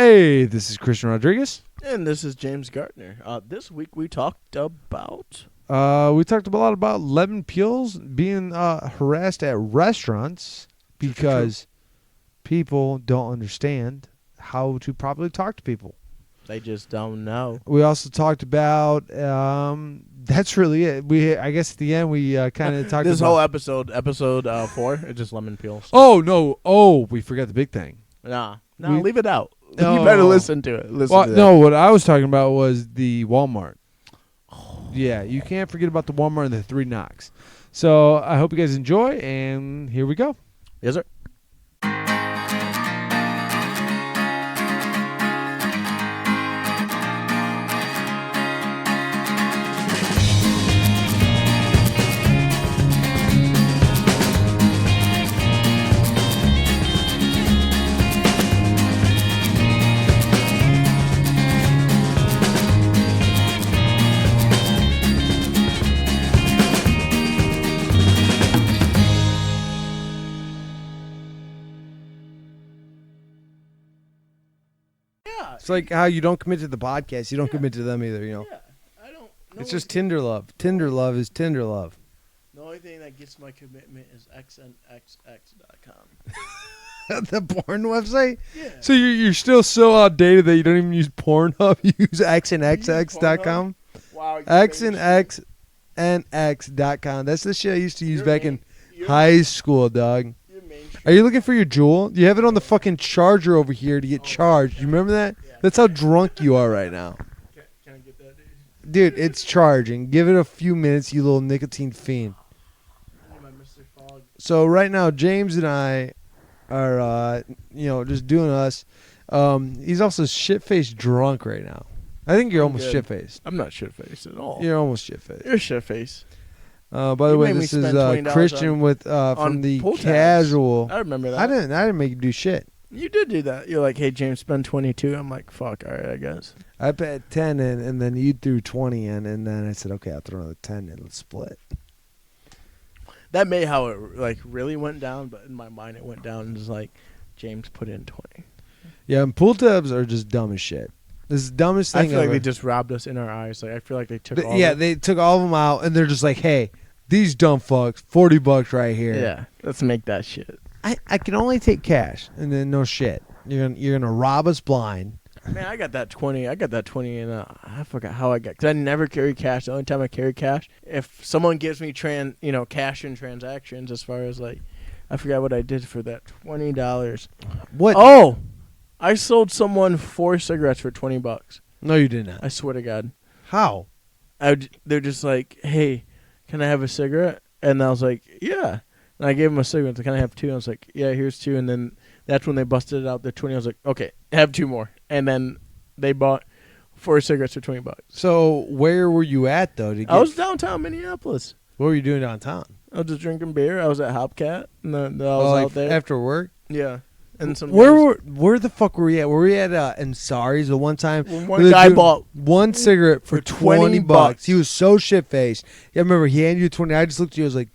Hey, this is Christian Rodriguez. And this is James Gardner. This week we talked about... We talked a lot about lemon peels being harassed at restaurants because people don't understand how to properly talk to people. They just don't know. We also talked about that's really it. I guess at the end we kind of talked this about whole episode 4, it's just lemon peels. Oh no! Oh, we forgot the big thing. No, leave it out. No. You better listen to it. No, what I was talking about was the Walmart. Yeah, you can't forget about the Walmart and the 3 knocks. So I hope you guys enjoy, and here we go. Yes, sir. It's like how you don't commit to the podcast, you don't commit to them either, you know. Yeah, I don't... It's just Tinder love. Tinder love is Tinder love. The only thing that gets my commitment is xnxx.com. The porn website? Yeah. So you're still so outdated that you don't even use Pornhub, you use xnxx.com? Wow. xnxnx.com. That's the shit I used to use back in high school, dog. Are you looking for your Juul? You have it on the fucking charger over here to get charged. You remember that? Yeah. That's how drunk you are right now. Can I get that, dude? Dude, it's charging. Give it a few minutes, you little nicotine fiend. I need my Mr. Fog. So right now, James and I are, just doing us. He's also shit-faced drunk right now. I think you're almost good. shit-faced. I'm not shit-faced at all. You're almost shit-faced. You're shit-faced. By the You way, made me this is spend $20 Christian with from on the pool tabs. casual. I remember that. I didn't make you do shit. You did do that. You're like, hey, James, spend 22. I'm like, fuck, all right, I guess. I put 10 in, and then you threw 20 in, and then I said, okay, I'll throw another 10 in. Let's split. That may how it like really went down, but in my mind it went down and was like, James put in 20. Yeah, and pool tabs are just dumb as shit. This is the dumbest I thing feel ever. like they just robbed us in our eyes. Like I feel like they took all Yeah, of it. they took all of them out, and they're just like, hey, these dumb fucks, $40 right here. Yeah, let's make that shit. I can only take cash, and then no shit. You're gonna rob us blind. Man, I got that 20. And I forgot how I got, because I never carry cash. The only time I carry cash, if someone gives me cash in transactions, as far as like, I forgot what I did for that $20. What? Oh, I sold someone 4 cigarettes for $20. No, you did not. I swear to God. How? They're just like, hey, can I have a cigarette? And I was like, yeah. And I gave them a cigarette. Can I have 2? I was like, yeah, here's 2. And then that's when they busted it out. They're 20. I was like, okay, have 2 more. And then they bought 4 cigarettes for $20. So where were you at though? I was downtown Minneapolis. What were you doing downtown? I was just drinking beer. I was at Hopcat. And then I was out there. After work? Yeah. And some Where the fuck were we at? Were we at Ansari's the one time? One guy bought one cigarette for $20. He was so shit-faced. Yeah, I remember he handed you 20. I just looked at you. I was like,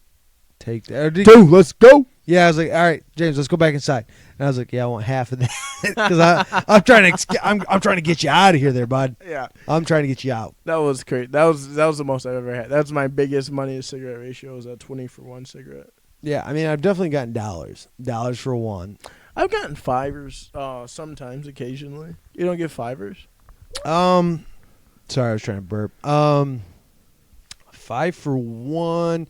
take that. Dude, let's go. Yeah, I was like, all right, James, let's go back inside. And I was like, yeah, I want half of that because I'm trying to get you out of here, there, bud. Yeah, I'm trying to get you out. that was great. That was the most I've ever had. That's my biggest money to cigarette ratio. Was at 20 for 1 cigarette. Yeah, I mean, I've definitely gotten dollars for 1. I've gotten 5s sometimes, occasionally. You don't get 5s? Sorry, I was trying to burp. 5 for 1.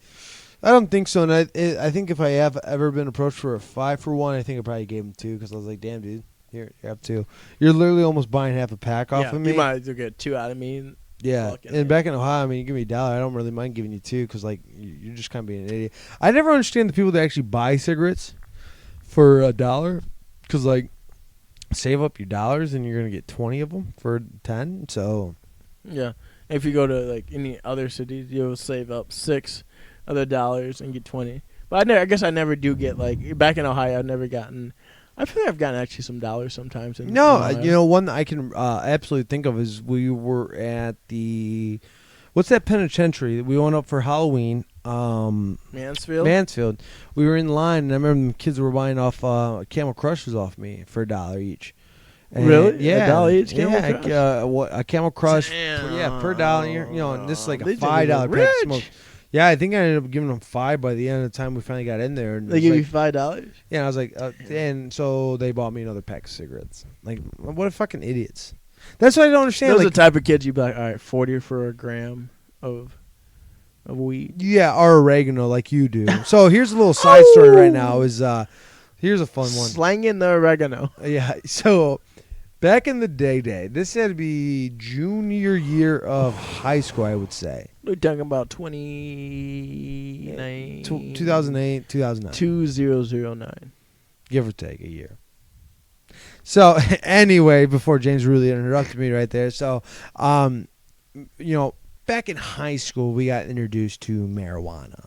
I don't think so. And I think if I have ever been approached for a 5 for 1, I think I probably gave him 2 because I was like, damn, dude, here, you have 2. You're literally almost buying half a pack off of me. You might as well get 2 out of me. Yeah, and back in Ohio, I mean, you give me $1, I don't really mind giving you 2 because, like, you're just kind of being an idiot. I never understand the people that actually buy cigarettes for $1 because, like, save up your dollars and you're going to get 20 of them for 10, so. Yeah. If you go to, like, any other cities, you'll save up 6 other dollars and get 20. But I guess I never do get, like, back in Ohio, I've never gotten, I feel like I've gotten actually some dollars sometimes. In No, one that I can absolutely think of is we were at what's that penitentiary? We went up for Halloween. Mansfield. We were in line, and I remember the kids were buying off Camel Crushers off me for $1 each. And Really? Yeah. $1 each Camel yeah, Crush? A Camel Crush. Damn. Yeah, per dollar. And this is like a These niggas $5 are pack of rich. smoke. Yeah, I think I ended up giving them 5 by the end of the time we finally got in there. And They it give was you like, $5. yeah, and I was like, and so they bought me another pack of cigarettes. Like, what a fucking idiots. That's what I don't understand. Those are Like, the type of kids you'd be like, all right, 40 for a gram of weed. yeah, or oregano like you do. So here's a little side story right now. Here's a fun one. Slanging the oregano. Yeah. So back in the day, this had to be junior year of high school, I would say. We're talking about 2009. 2008, 2009. 2009. Give or take a year. So anyway, before James really interrupted me right there. So, back in high school, we got introduced to marijuana.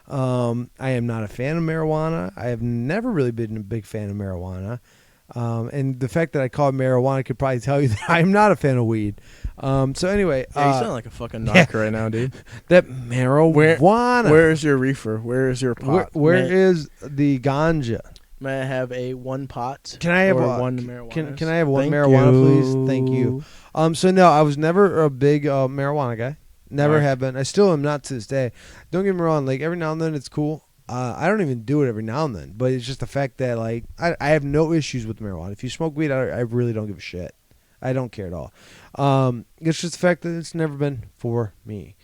I am not a fan of marijuana. I have never really been a big fan of marijuana. And the fact that I call it marijuana could probably tell you that I am not a fan of weed. So anyway. Yeah, you sound like a fucking narc right now, dude. That marijuana. Where is your reefer? Where is your pot? Where is the ganja? May I have a one pot? Can I have one marijuana? Can I have one Thank marijuana, you. please? Thank you. So no, I was never a big marijuana guy. Never Right. have been. I still am not to this day. Don't get me wrong. Like every now and then, it's cool. I don't even do it every now and then, but it's just the fact that like I have no issues with marijuana. If you smoke weed, I really don't give a shit. I don't care at all. It's just the fact that it's never been for me.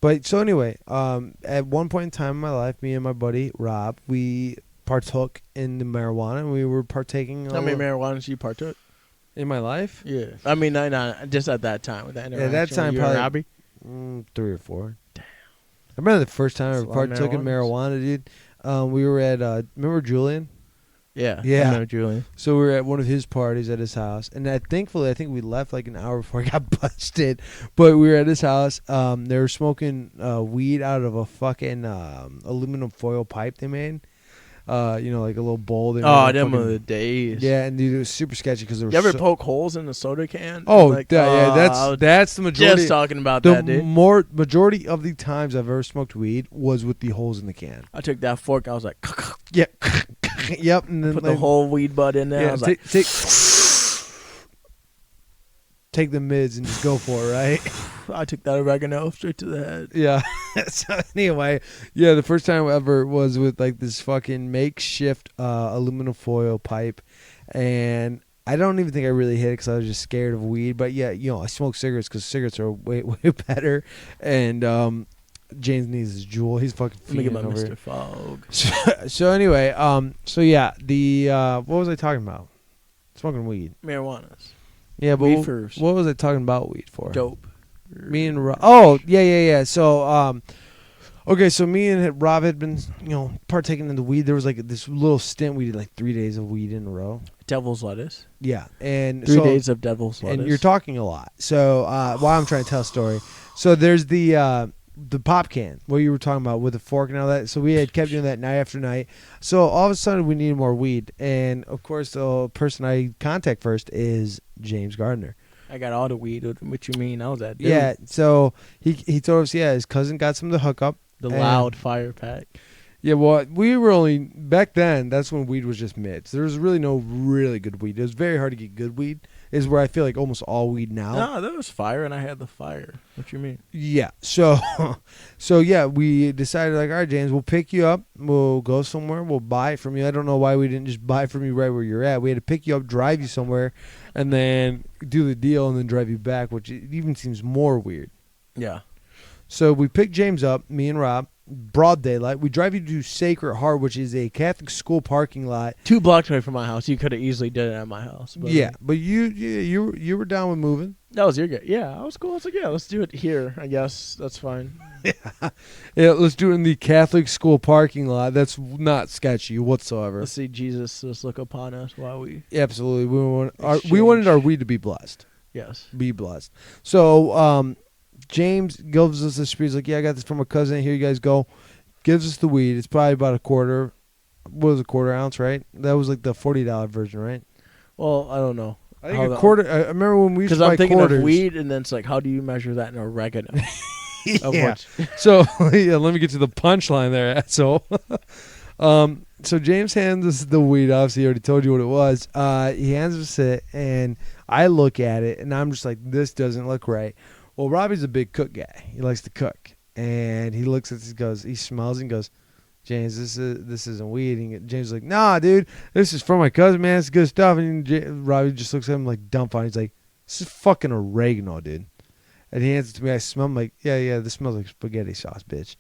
But so anyway, at one point in time in my life, me and my buddy Rob, we partook in the marijuana, and we were partaking. How many marijuanas you partook? In my life? Yeah, I mean, not just at that time with that interaction. that time with you and probably- Robbie? 3 or 4. Damn. I remember the first time I That's ever a lot of partook in marijuanas. marijuana, dude. We were at remember Julian? Yeah, Yeah. I know Julian. So we were at one of his parties at his house, and thankfully I think we left like an hour before I got busted. But we were at his house. They were smoking weed out of a fucking aluminum foil pipe they made. Like a little bowl. They made Oh, like them fucking- were the days. Yeah, and dude, it was super sketchy because there You was ever poke holes in a soda can? Oh, Like, yeah, I was that's the majority. just talking about The that, dude. majority of the times I've ever smoked weed was with the holes in the can. I took that fork. I was like, Yep, yep, and then put the whole weed bud in there. I Yeah, was like, take the mids and just go for it, right? I took that oregano straight to the head. Yeah. So anyway, yeah, the first time ever was with like this fucking makeshift aluminum foil pipe, and I don't even think I really hit it because I was just scared of weed. But yeah, I smoke cigarettes because cigarettes are way better. And James needs his Juul. He's fucking Let me get my fiending over Mr. it. Fog. So anyway, so yeah, the what was I talking about? Smoking weed. Marijuanas. Yeah, but Reefers. what was I talking about weed for? Dope. Me and Rob. Oh, yeah. So, okay, so me and Rob had been, partaking in the weed. There was like this little stint. We did like 3 days of weed in a row. Devil's lettuce. Yeah, and 3 so, days of devil's lettuce. and you're talking a lot. So, while I'm trying to tell a story, so there's the pop can, what you were talking about with the fork and all that. So we had kept doing that night after night. So all of a sudden we needed more weed, and of course the person I contact first is James Gardner. I got all the weed. What you mean? I was that dude. Yeah, so he told us, his cousin got some of the hookup. The and- loud fire pack. Yeah, well, we were only, back then, that's when weed was just mids. There was really no really good weed. It was very hard to get good weed, is where I feel like almost all weed now. No, there was fire, and I had the fire. What you mean? Yeah, so yeah, we decided, like, all right, James, we'll pick you up. We'll go somewhere. We'll buy it from you. I don't know why we didn't just buy it from you right where you're at. We had to pick you up, drive you somewhere, and then do the deal and then drive you back, which even seems more weird. Yeah. So we picked James up, me and Rob, broad daylight. We drive you to Sacred Heart, which is a Catholic school parking lot. 2 blocks away from my house. You could have easily did it at my house. But Yeah, but you were down with moving. that was your guy. Yeah, I was cool. I was like, yeah, let's do it here. I guess that's fine. Yeah, let's do it in the Catholic school parking lot. That's not sketchy whatsoever. Let's see Jesus just look upon us while we. Absolutely, we Exchange. wanted our weed to be blessed. Yes. Be blessed. So James gives us the spiel. He's like, yeah, I got this from a cousin. Here you guys go. Gives us the weed. It's probably about a quarter. What was a quarter ounce, right? That was like the $40 version, right? Well, I don't know. I think a quarter. I remember when we used to Because buy I'm thinking quarters. of weed, and then it's like, how do you measure that in oregano? Of Yeah. which- So yeah, let me get to the punchline there, asshole. so James hands us the weed. Obviously, he already told you what it was. He hands us it, and I look at it, and I'm just like, this doesn't look right. Well, Robbie's a big cook guy. He likes to cook, and he looks at this, he smells and goes, James, this isn't weed. And James is like, nah, dude, this is from my cousin, man. It's good stuff. And Robbie just looks at him like dumbfounded. He's like, this is fucking oregano, dude. And he hands it to me. I smell. I'm like, yeah, this smells like spaghetti sauce, bitch.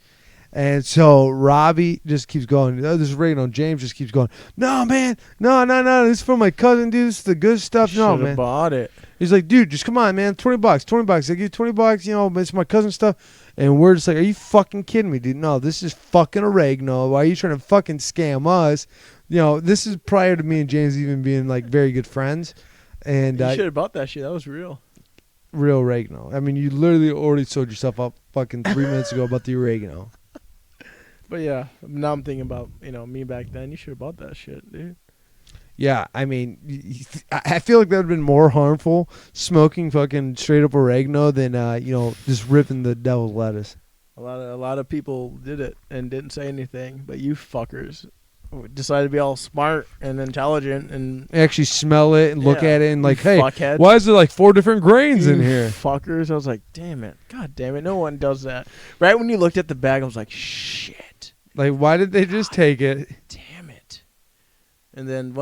And so Robbie just keeps going, oh, this is oregano. James just keeps going, no, man, no, this is from my cousin, dude. This is the good stuff. No, man. Bought it. He's like, dude, just come on, man. $20. I give you $20, you know, it's my cousin stuff. And we're just like, are you fucking kidding me, dude? No, this is fucking oregano. Why are you trying to fucking scam us? You know, this is prior to me and James even being like very good friends. And you should have bought that shit. That was real. Real oregano. I mean, you literally already sold yourself up fucking 3 minutes ago about the oregano. But yeah, now I'm thinking about, me back then. You should have bought that shit, dude. Yeah, I mean, I feel like that would have been more harmful smoking fucking straight up oregano than just ripping the devil's lettuce. A lot of people did it and didn't say anything, but you fuckers decided to be all smart and intelligent and actually smell it and look at it and like, hey, fuckheads. Why is there like 4 different grains in here? Fuckers. I was like, God damn it, no one does that. Right when you looked at the bag, I was like, shit. Like, why did they just take it? Damn it. And then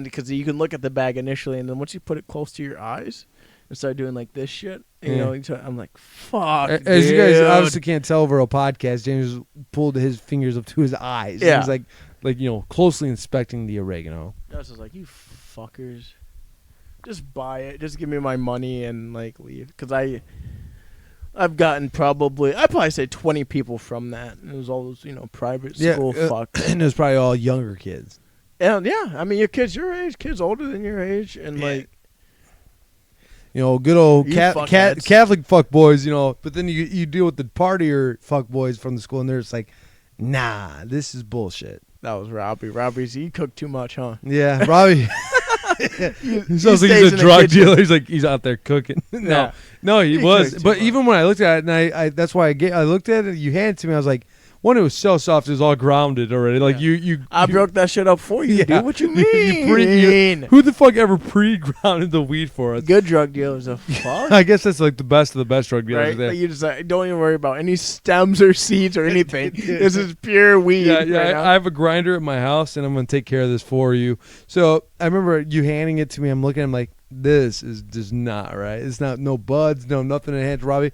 because you can look at the bag initially, and then once you put it close to your eyes and start doing like this shit, I'm like, fuck. As you guys obviously can't tell over a podcast, James pulled his fingers up to his eyes. Yeah. He's like closely inspecting the oregano. I was just like, you fuckers, just buy it, just give me my money and like leave, because I've gotten I'd probably say 20 people from that. And it was all those, private school fucks. And it was probably all younger kids. And yeah, I mean, your kids your age, kids older than your age, and like, good old Catholic fuck boys, but then you deal with the partier fuck boys from the school, and they're just like, nah, this is bullshit. That was Robbie. He cooked too much, huh? Yeah, Robbie. He sounds like he's a drug dealer. He's like, he's out there cooking. No, he was. But even when I looked at it, and I that's why I looked at it. You handed it to me. I was like, one, it was so soft. It was all grounded already. Like I broke that shit up for you, dude. What you mean? Who the fuck ever pre-grounded the weed for us? Good drug dealers. The fuck. I guess that's like the best of the best drug dealers. Right? Like you just don't even worry about any stems or seeds or anything. This is pure weed. Yeah. I have a grinder at my house, and I'm gonna take care of this for you. So I remember you handing it to me. I'm looking. I'm like, this is just not right. It's not no buds, no nothing in hand. Robbie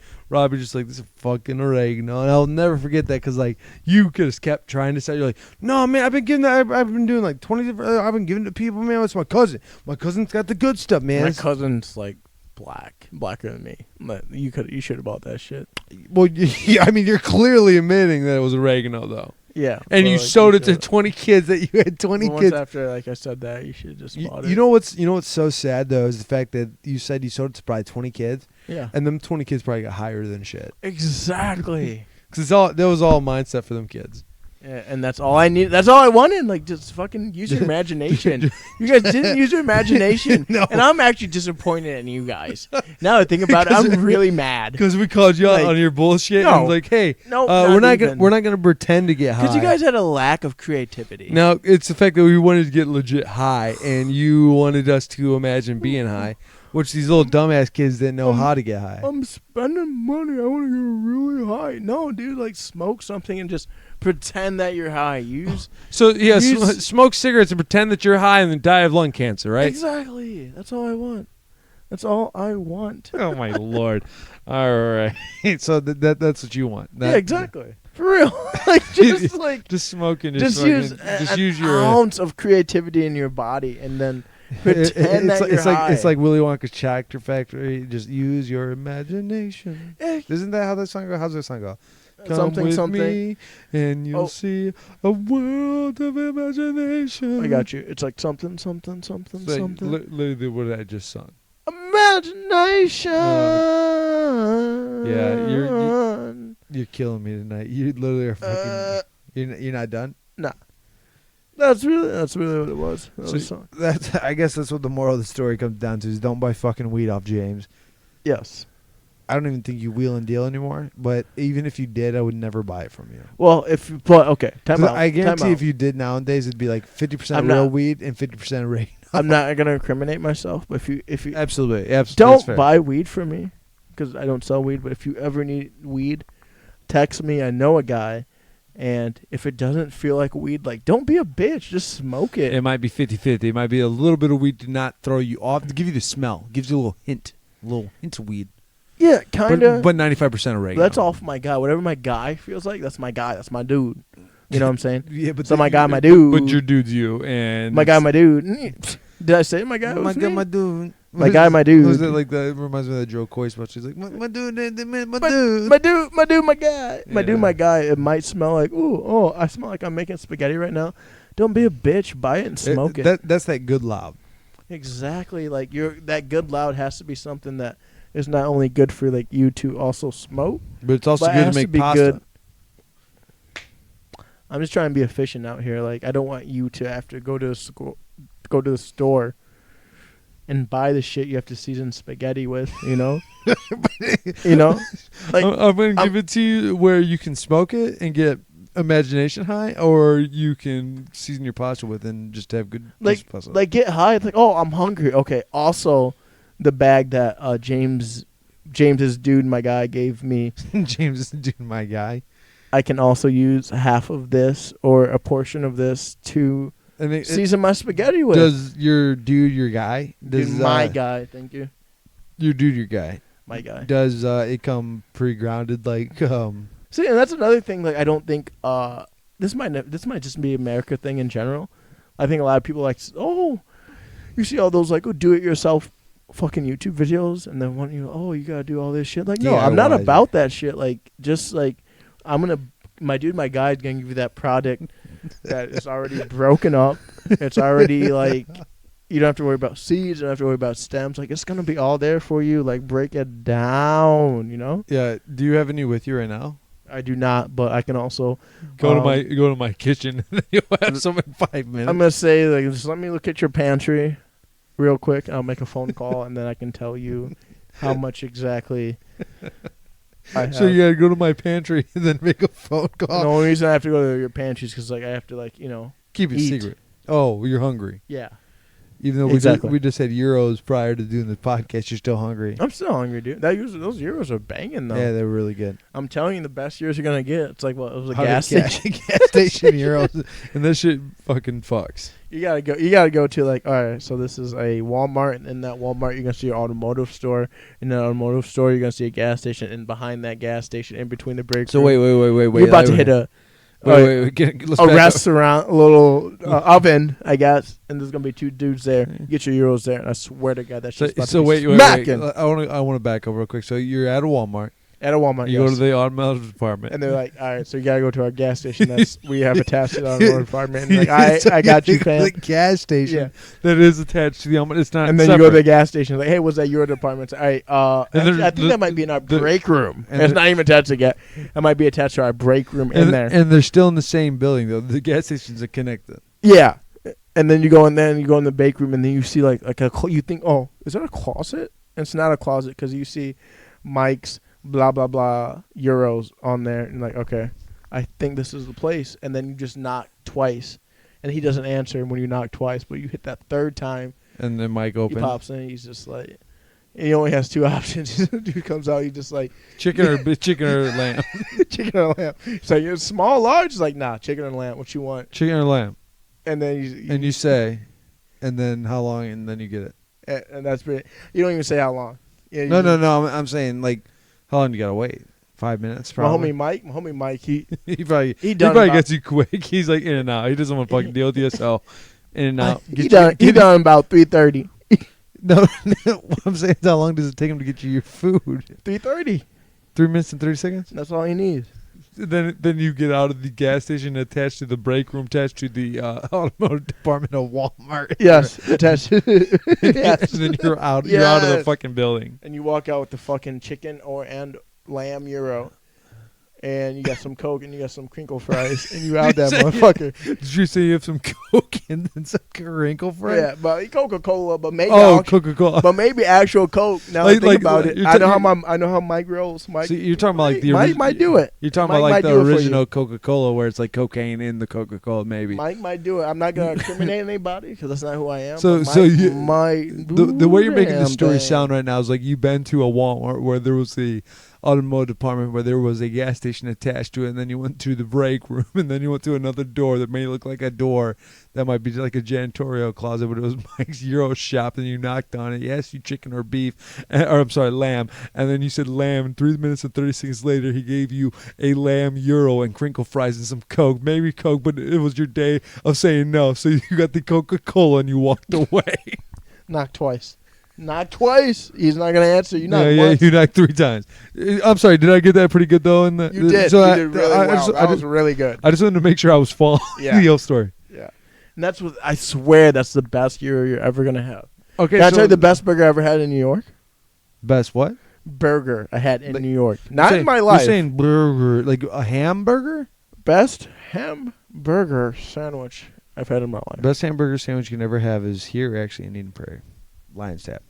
just like, this is fucking oregano, and I'll never forget that because like you could have kept trying to say, you're like, no man, I've been giving that. I've been doing like 20 different. I've been giving it to people, man. It's my cousin. My cousin's got the good stuff, man. My cousin's like blacker than me. But you should have bought that shit. Well, I mean, you're clearly admitting that it was oregano though. Yeah, and you sold it to 20 kids. That you had 20 kids. After, like I said that, you should have just bought it. You know what's so sad though is the fact that you said you sold it to probably 20 kids. Yeah, and them 20 kids probably got higher than shit. Exactly. Because that was all mindset for them kids. Yeah, and that's all I need. That's all I wanted. Like, just fucking use your imagination. You guys didn't use your imagination, no. And I'm actually disappointed in you guys. Now that I think about it, I'm really mad because we called you out on your bullshit. No, and like, hey, we're not gonna pretend to get high because you guys had a lack of creativity. No, it's the fact that we wanted to get legit high, and you wanted us to imagine being high. Which these little dumbass kids didn't know how to get high. I'm spending money. I want to get really high. No, dude, like smoke something and just pretend that you're high. Smoke cigarettes and pretend that you're high and then die of lung cancer, right? Exactly. That's all I want. Oh my lord! All right, so that's what you want. Yeah, exactly. For real. Just smoking. Just use your ounce of creativity in your body and then. Pretend that you're high. It's like Willy Wonka's Chocolate Factory. Just use your imagination. Isn't that how that song goes? How's that song go? Come with me and you'll see a world of imagination. I got you. It's like something. Literally what I just sung. Imagination. You're killing me tonight. You literally are fucking. You're not done. Nah. That's really what it was. I guess that's what the moral of the story comes down to: is don't buy fucking weed off James. Yes. I don't even think you wheel and deal anymore. But even if you did, I would never buy it from you. Well, okay, time out. I guarantee time out. if you did nowadays, it'd be like 50% I'm real not- weed and 50% oregano. I'm not gonna incriminate myself, but if you Absolutely. That's don't fair. buy weed from me, because I don't sell weed. But if you ever need weed, text me. I know a guy, and if it doesn't feel like weed, like don't be a bitch. Just smoke it. It might be 50-50. It might be a little bit of weed to not throw you off, to give you the smell. Gives you a little hint of weed. Yeah, kind of. But 95% oregano. That's all for my guy. Whatever my guy feels like, that's my guy. That's my dude. You know what I'm saying? Yeah, but So my guy, my dude. But your dude's you, and My guy, my dude. Did I say my guy? my was guy, me? my dude. My guy, my dude. Was it like that? Reminds me of that Joe Coy spot. She's like, my dude, my dude. My dude, my dude, my guy. My Yeah. dude, my guy. It might smell like, I smell like I'm making spaghetti right now. Don't be a bitch. Buy it and smoke it. That's that good loud. Exactly. Like that good loud has to be something that is not only good for like you to also smoke, But it's also but it good has to make be pasta. good. I'm just trying to be efficient out here. Like I don't want you to have to go to the store and buy the shit you have to season spaghetti with, you know? You know? Like I'm going to give it to you where you can smoke it and get imagination high, or you can season your pasta with and just have good pasta. like get high. It's like, oh, I'm hungry. Okay. Also, the bag that James's dude, my guy, gave me, James is dude, my guy. I can also use half of this or a portion of this to And season my spaghetti with. does your dude your guy? Dude, Does my guy. Thank you. your dude your guy? My guy. Does it come pre-grounded like See, and that's another thing. Like, I don't think this might just be America thing in general. I think a lot of people like, you see all those like do-it-yourself fucking YouTube videos, and then want you, you gotta do all this shit. Like, no, I'm not DIY. about that shit. Like, just like my guy's gonna give you that product that is already broken up. It's already like. You don't have to worry about seeds. You don't have to worry about stems. Like, it's gonna be all there for you. Like, break it down. You know. Yeah. Do you have any with you right now? I do not, but I can also Go to my kitchen and you'll have some in 5 minutes. I'm gonna say, like, just let me look at your pantry, real quick. I'll make a phone call, and then I can tell you how much exactly I have. So you gotta go to my pantry and then make a phone And call. the only reason I have to go to your pantry is because, like, I have to, like, Keep it eat. secret. Oh, you're hungry. Yeah. Even though Exactly. we just had Euros prior to doing the podcast, you're still hungry. I'm still hungry, dude. Those euros are banging though. Yeah, they were really good. I'm telling you, the best euros you're gonna get. It's like what? It was a gas station. Gas station Euros, and this shit fucking fucks. You gotta go to, like, all right, so this is a Walmart, and in that Walmart you're gonna see an automotive store. In that automotive store you're gonna see a gas station, and behind that gas station, in between the break. So wait. You're about to hit a Wait. Let's a back up. restaurant, a little oven, I guess, and there's gonna be two dudes there. Get your euros there, and I swear to God, that shit's about to be Wait. smacking I want to back up real quick. So you're at a Walmart. at a Walmart. You go yes. to the automotive department, And they're like, all right, so you gotta go to our gas station. That's we have attached to our apartment. And like, So I got you, go to fam. the gas station Yeah. that is attached to the automatic. It's not. And then separate. you go to the gas station. Like, hey, was that your department? All right, And actually, I think that might be in our break room. and It's the- not even attached to gas. It might be attached to our break room in and, there. and they're still in the same building though. The gas stations are connected. Yeah. And then you go in there and you go in the bake room, and then you see like you think, oh, is that a closet? And it's not a closet because you see Mike's blah blah blah euros on there, and like, okay, I think this is the place. And then you just knock twice, and he doesn't answer when you knock twice, but you hit that third time, And then Mike he opens pops in, he's just like, and he only has two options. Dude comes out, he just like chicken or lamb. chicken or lamb. He's like, it's small, large. He's like, nah, chicken and lamb. What you want? Chicken or lamb. And then And you say, and then how long, and then you get it. and that's pretty. You don't even say how long. Yeah, No. I'm saying like, how long you gotta wait? 5 minutes, My probably. homie Mike, he he probably done about- gets you quick. He's like in and out. He doesn't want to fucking deal with you. So in and out. he done about 3:30. No, what I'm saying is how long does it take him to get you your food? 3:30. 3 minutes and 30 seconds. That's all he needs. Then you get out of the gas station attached to the break room, attached to the automotive department of Walmart. Yes, attached. Yes. And then you're out. You're out of the Yes. fucking building. And you walk out with the fucking chicken and lamb euro, and you got some Coke and you got some crinkle fries, and you out that motherfucker. Did you say you have some Coke and then some crinkle fries. Yeah, but Coca-Cola, but maybe Coca-Cola. but maybe actual Coke. Now Like- that I think like, about it, you're I know how Mike rolls. Mike, So you're talking about like the Mike might do it. You're talking Mike about might like the do it for you. original Coca-Cola where it's like cocaine in the Coca-Cola, maybe. Mike might do it. I'm not gonna incriminate anybody because that's not who I am. So- but so Mike you- might The way you're making the damn story thing. sound right now is like you've been to a Walmart where there was the automotive department where there was a gas station attached to it, and then you went to the break room, and then you went to another door that may look like a door that might be like a janitorial closet, but it was Mike's Gyro shop, and you knocked on it. He asked you chicken or beef, or I'm sorry, lamb, and then you said lamb, and 3 minutes and 30 seconds later, he gave you a lamb gyro and crinkle fries and some Coke, maybe Coke, but it was your day of saying no, so you got the Coca-Cola and you walked away. Knock twice. Knock twice. He's not gonna answer. You knock yeah, once. you knocked 3 times. I'm sorry, did I get that pretty good though? You did. So You did really well. That was really good. I just wanted to make sure I was following Yeah. the whole story. Yeah. And that's what I swear that's the best gyro you're ever gonna have. Okay, Can I tell you the best burger I ever had in New York? best what? Burger I had in Like- New York. Not You're in my saying- life. You're saying burger, like a hamburger? Best hamburger sandwich I've had in my life. Best hamburger sandwich you can ever have is here, actually, in Eden Prairie, Lion's Tap.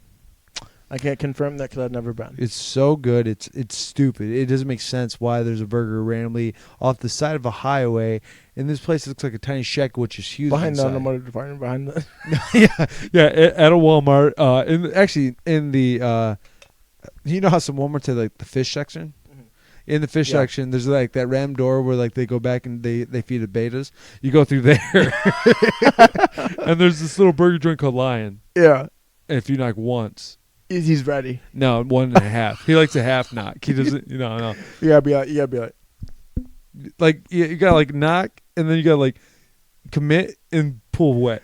I can't confirm that because I've never been. It's so good. It's stupid. It doesn't make sense why there's a burger randomly off the side of a highway. In this place, it looks like a tiny shack, which is huge. Behind the inside. automotive department, behind the yeah, at a Walmart. In the, you know how some Walmarts have like the fish section. Mhm. In the fish Yeah. section, there's like that ram door where like they go back and they feed the betas. You go through there, and there's this little burger joint called Lion. yeah. And if you knock once, He's ready. no, 1.5. He likes a half knock. He doesn't, no. You gotta be like. Like you gotta like knock, and then you gotta like commit and pull away.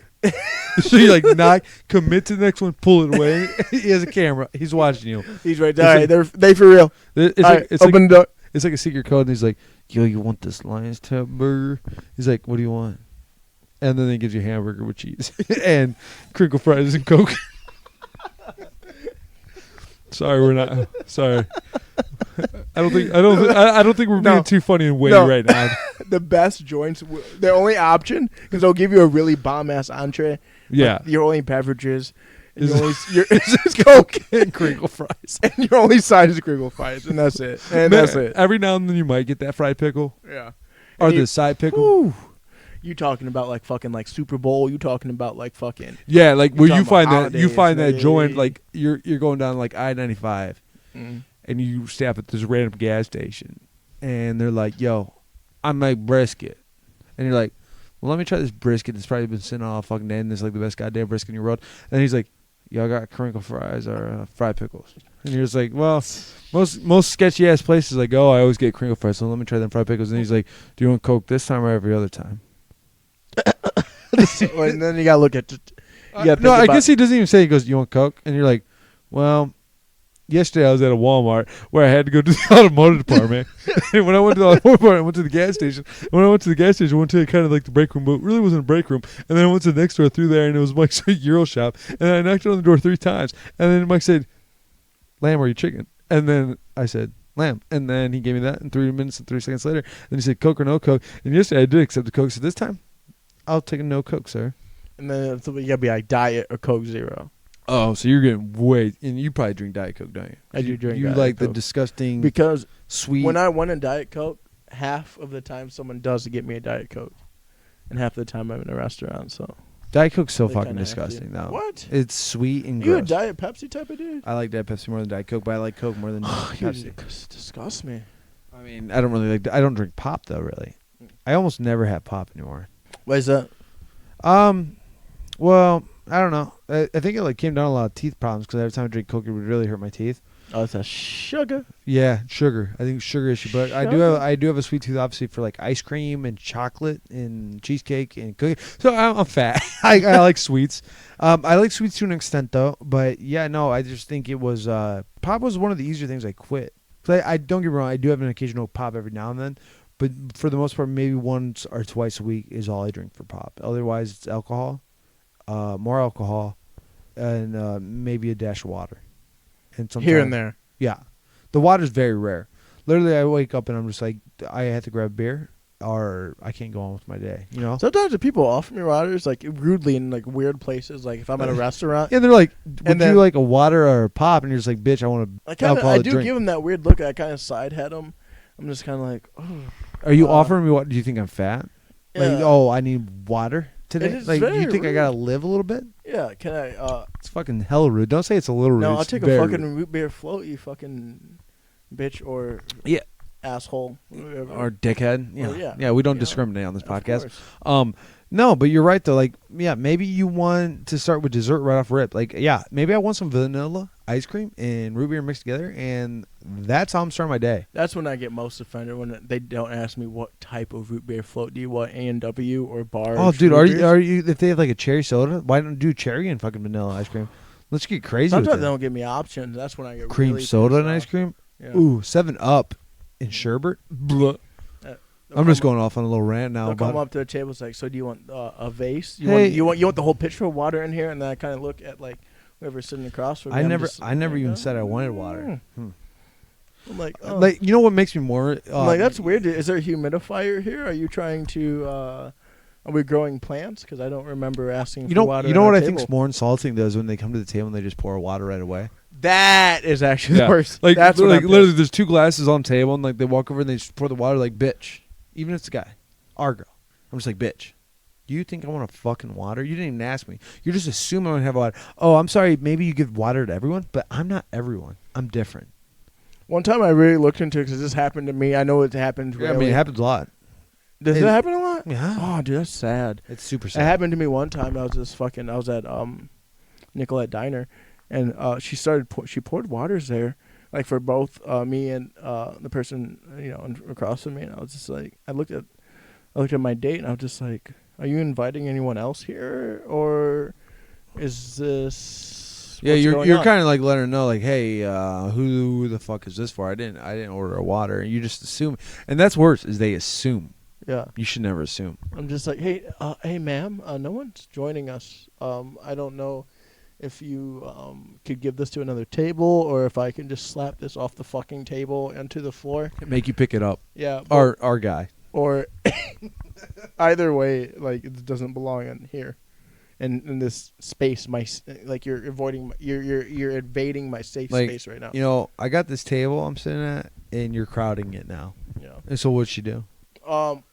So you like knock, commit to the next one, pull it away. He has a camera. He's watching you. He's right It's there. like- They for real. It's All like right, it's open like the door. it's like a secret code, and he's like, "Yo, you want this Lion's Tap burger?" He's like, "What do you want?" And then he gives you a hamburger with cheese and crinkle fries and Coke. Sorry, we're not. Sorry, I don't think we're No. being too funny and witty No. right now. The best joints. The only option because they'll give you a really bomb ass entree. Yeah, Like, your only beverages. And Is- your only, your, it's Coke. and crinkle fries. And your only side is crinkle fries, and that's it. And that's it. Every now and then you might get that fried pickle Yeah. or And you- the side pickle. Whew. You talking about like fucking like Super Bowl? You talking about like fucking? Yeah, like You're where talking you find about that you find that holidays, joint maybe. like you're going down like I-95 Mm. and you stop at this random gas station and they're like, "Yo, I make brisket," and you're like, "Well, let me try this brisket that's probably been sitting all fucking day and it's like the best goddamn brisket in your world." And he's like, "Yo, I got crinkle fries or fried pickles," and you're just like, "Well, most sketchy ass places I go, I always get crinkle fries, so let me try them fried pickles." And he's like, "Do you want Coke this time or every other time?" And then you gotta look at. No, I guess he doesn't even say. He goes, "You want Coke?" And you're like, "Well, yesterday I was at a Walmart where I had to go to the automotive department. And when I went to the automotive department, I went to the gas station. When I went to the gas station, I went to kind of like the break room, but it really wasn't a break room. And then I went to the next door through there, and it was Mike's Euro shop. And I knocked on the door 3 times. And then Mike said, "Lamb or you chicken?" And then I said, "Lamb." And then he gave me that. And 3 minutes and 3 seconds later, then he said, "Coke or no Coke?" And yesterday I did accept the Coke. So this time, I'll take a no Coke, sir. And then you gotta be like Diet or Coke Zero. Oh, so you're getting way, and you probably drink Diet Coke, don't you? I do drink You Diet like the Coke. disgusting, Because sweet. when I want a Diet Coke, half of the time someone does to get me a Diet Coke, and half of the time I'm in a restaurant. So Diet Coke's so they fucking kinda have to. disgusting, though. What? It's sweet and You a gross. Diet Pepsi type of dude? I like Diet Pepsi more than Diet Coke, but I like Coke more than You Pepsi. disgust me. I mean, I don't really like. I don't drink pop though. Really, I almost never have pop anymore. Why is that? Well, I don't know. I think it like came down to a lot of teeth problems because every time I drink Coke, it would really hurt my teeth. Oh, it's a sugar. Yeah, sugar. I think sugar issue, but I do have a sweet tooth, obviously, for like ice cream and chocolate and cheesecake and cookie. So I'm fat. I like sweets. I like sweets to an extent though, but yeah, no, I just think it was pop was one of the easier things I quit. So I don't get me wrong, I do have an occasional pop every now and then, but for the most part, maybe once or twice a week is all I drink for pop. Otherwise, it's alcohol, more alcohol, and maybe a dash of water. And Here and there. yeah. The water's very rare. Literally, I wake up and I'm just like, I have to grab beer or I can't go on with my day. You know? Sometimes the people offer me waters like rudely in like weird places. Like if I'm at a restaurant, Yeah, they're like, would And you then- like a water or a pop? And you're just like, bitch, I want I a kind of I alcoholic do drink. give them that weird look. I kind of side head them. I'm just kind of like, oh, Are you uh, offering me what? Do you think I'm fat? Like, yeah. oh, I need water today. It is Like, you very think I rude. gotta live a little bit? Yeah, can I? It's fucking hella rude. Don't say it's a little rude. No, I'll It's take a very fucking rude. root beer float, you fucking bitch or Yeah. asshole. Whatever. Or dickhead. Yeah, yeah. yeah. We don't Yeah. discriminate on this Of podcast. course. No, but you're right though. Like, yeah, maybe you want to start with dessert right off rip. Like, yeah, maybe I want some vanilla ice cream and root beer mixed together, and that's how I'm starting my day. That's when I get most offended when they don't ask me what type of root beer float do you want, A&W or bar. Oh, dude, are you? If they have like a cherry soda, why don't do cherry and fucking vanilla ice cream? Let's get crazy Sometimes with they it. don't give me options. That's when I get Cream really soda pissed and ice off. cream. Yeah. Ooh, 7-Up and sherbet. Blah. They'll I'm just come- going off on a little rant now. They'll come About up to the table. It's like, so do you want a vase? Hey. You want the whole pitcher of water in here? And then I kind of look at like whoever's sitting across from me. I I'm never just even like, said I wanted water. I'm like, oh. Like, you know what makes me more? I'm like, that's weird. Is there a humidifier here? Are you trying to? Are we growing plants? Because I don't remember asking. You for know, water you know at what our I think's table. more insulting though is when they come to the table and they just pour water right away. That is actually the worst. Like, That's what like I'm literally, there's 2 glasses on the table and like they walk over and they just pour the water. Like, bitch, even if it's a guy, our girl, I'm just like, bitch. You think I want a fucking water? You didn't even ask me. You're just assuming I'm gonna have water. Oh, I'm sorry. Maybe you give water to everyone, but I'm not everyone. I'm different. One time I really looked into it because this happened to me. I know it happened. Yeah, I rarely. mean, it happens a lot. Does it happen a lot? Yeah, Oh, dude, that's sad. it's super It sad. happened to me one time. I was at Nicolette Diner, and she poured waters there, like for both me and the person across from me. And I was just like, I looked at my date, and I was just like, are you inviting anyone else here, or is this? Yeah, what's you're going on? kind of like letting her know, like, hey, who the fuck is this for? I didn't order a water. And you just assume, and that's worse is they assume. Yeah. You should never assume. I'm just like, hey, ma'am, no one's joining us. I don't know if you could give this to another table or if I can just slap this off the fucking table onto the floor. Make you pick it up. Yeah. Our guy. Or either way, like it doesn't belong in here, in this space. Like you're avoiding, you're invading my safe Like, space right now. You know, I got this table I'm sitting at, and you're crowding it now. Yeah. And so what'd she do?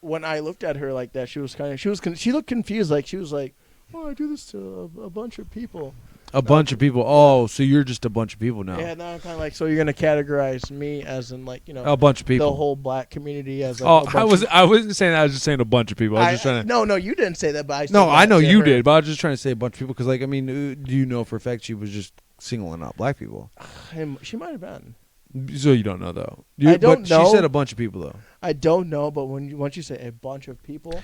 When I looked at her like that, she looked confused. Like she was like, "Oh, I do this to a bunch of people." A bunch of people. Oh, so you're just a bunch of people now. Yeah, now I'm kind of like, so you're gonna categorize me as in like A bunch of people. the whole black community as like Oh, a bunch I wasn't saying that. I was just saying a bunch of people. I was just trying to. No, you didn't say that, but I said No, I that know to you her. did, but I was just trying to say a bunch of people because, like, I mean, do you know for a fact she was just singling out black people? She might have been. So you don't know though. I don't but know. She said a bunch of people though. I don't know, but once you say a bunch of people,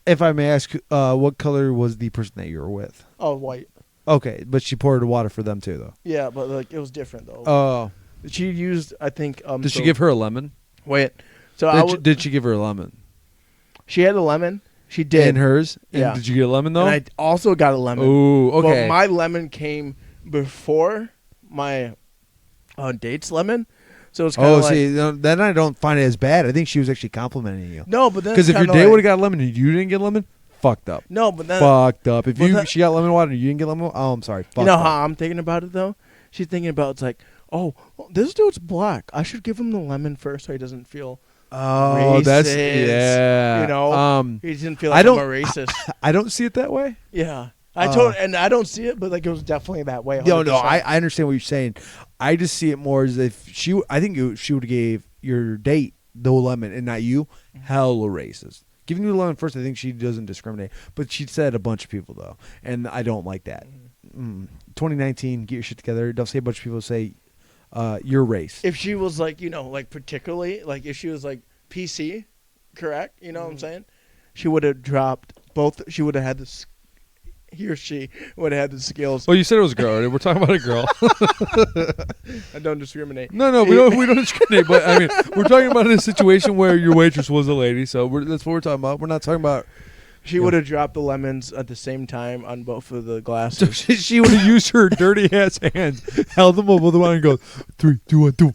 If I may ask, what color was the person that you were with? oh, white. Okay, but she poured water for them too, though. Yeah, but like it was different though. Oh, She used, I think. did she give her a lemon? Wait. So Did she give her a lemon she had a lemon. She did. in hers? And Yeah. Did you get a lemon though? And I also got a lemon. Oh, okay. But my lemon came before my date's lemon, so it's kind of like see, then I don't find it as bad. I think she was actually complimenting you. no, but then Because if your kinda date like, would have got a lemon and you didn't get a lemon, fucked up. no, but then Fucked up. If Well, she got lemon water and you didn't get lemon water, oh, I'm sorry. Fucked you know up. how I'm thinking about it though. She's thinking about it's like, oh, this dude's black. I should give him the lemon first so he doesn't feel Oh, that's racist, yeah. you know? He didn't feel like I I'm don't- a racist. I don't see it that way. Yeah, and I don't see it, but like it was definitely that way. No, 100%. I understand what you're saying. I just see it more as if I think she would have gave your date the lemon and not you. Hella racist. Giving you the lemon first, I think she doesn't discriminate. But she said a bunch of people though, and I don't like that. 2019, get your shit together. Don't say a bunch of people. Say your race. If she was like, like particularly, like if she was like PC, correct? You know what I'm saying? She would have dropped both. She would have had this. He or she would have had the skills. Well, you said it was a girl. Right? We're talking about a girl. I don't discriminate. No, we don't discriminate. But I mean, we're talking about a situation where your waitress was a lady. So that's what we're talking about. We're not talking about. She would have dropped the lemons at the same time on both of the glasses. She would have used her dirty ass hands, held them up with the wine, and go 3, 2, 1, 2.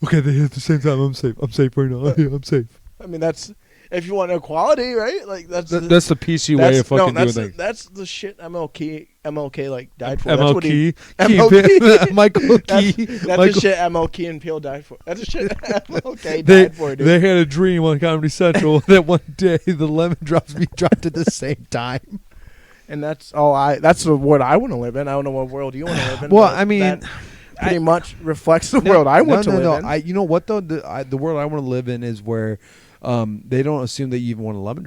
Okay, they hit at the same time. I'm safe. I'm safe right now. Yeah, I'm safe. I mean, that's if you want equality, right? Like that's That's the PC way of fucking doing things. That's the shit MLK like died for. That's what MLK, MLK. Michael That's Key. the shit MLK and Peel died for. That's the shit MLK died for, dude. They had a dream on Comedy Central that one day the lemon drops be dropped at the same time. And that's that's the world I want to live in. I don't know what world you want to live in. Well, I mean, that pretty much reflects the world I want to live in. You know what though? The world I want to live in is where they don't assume that you even want a lemon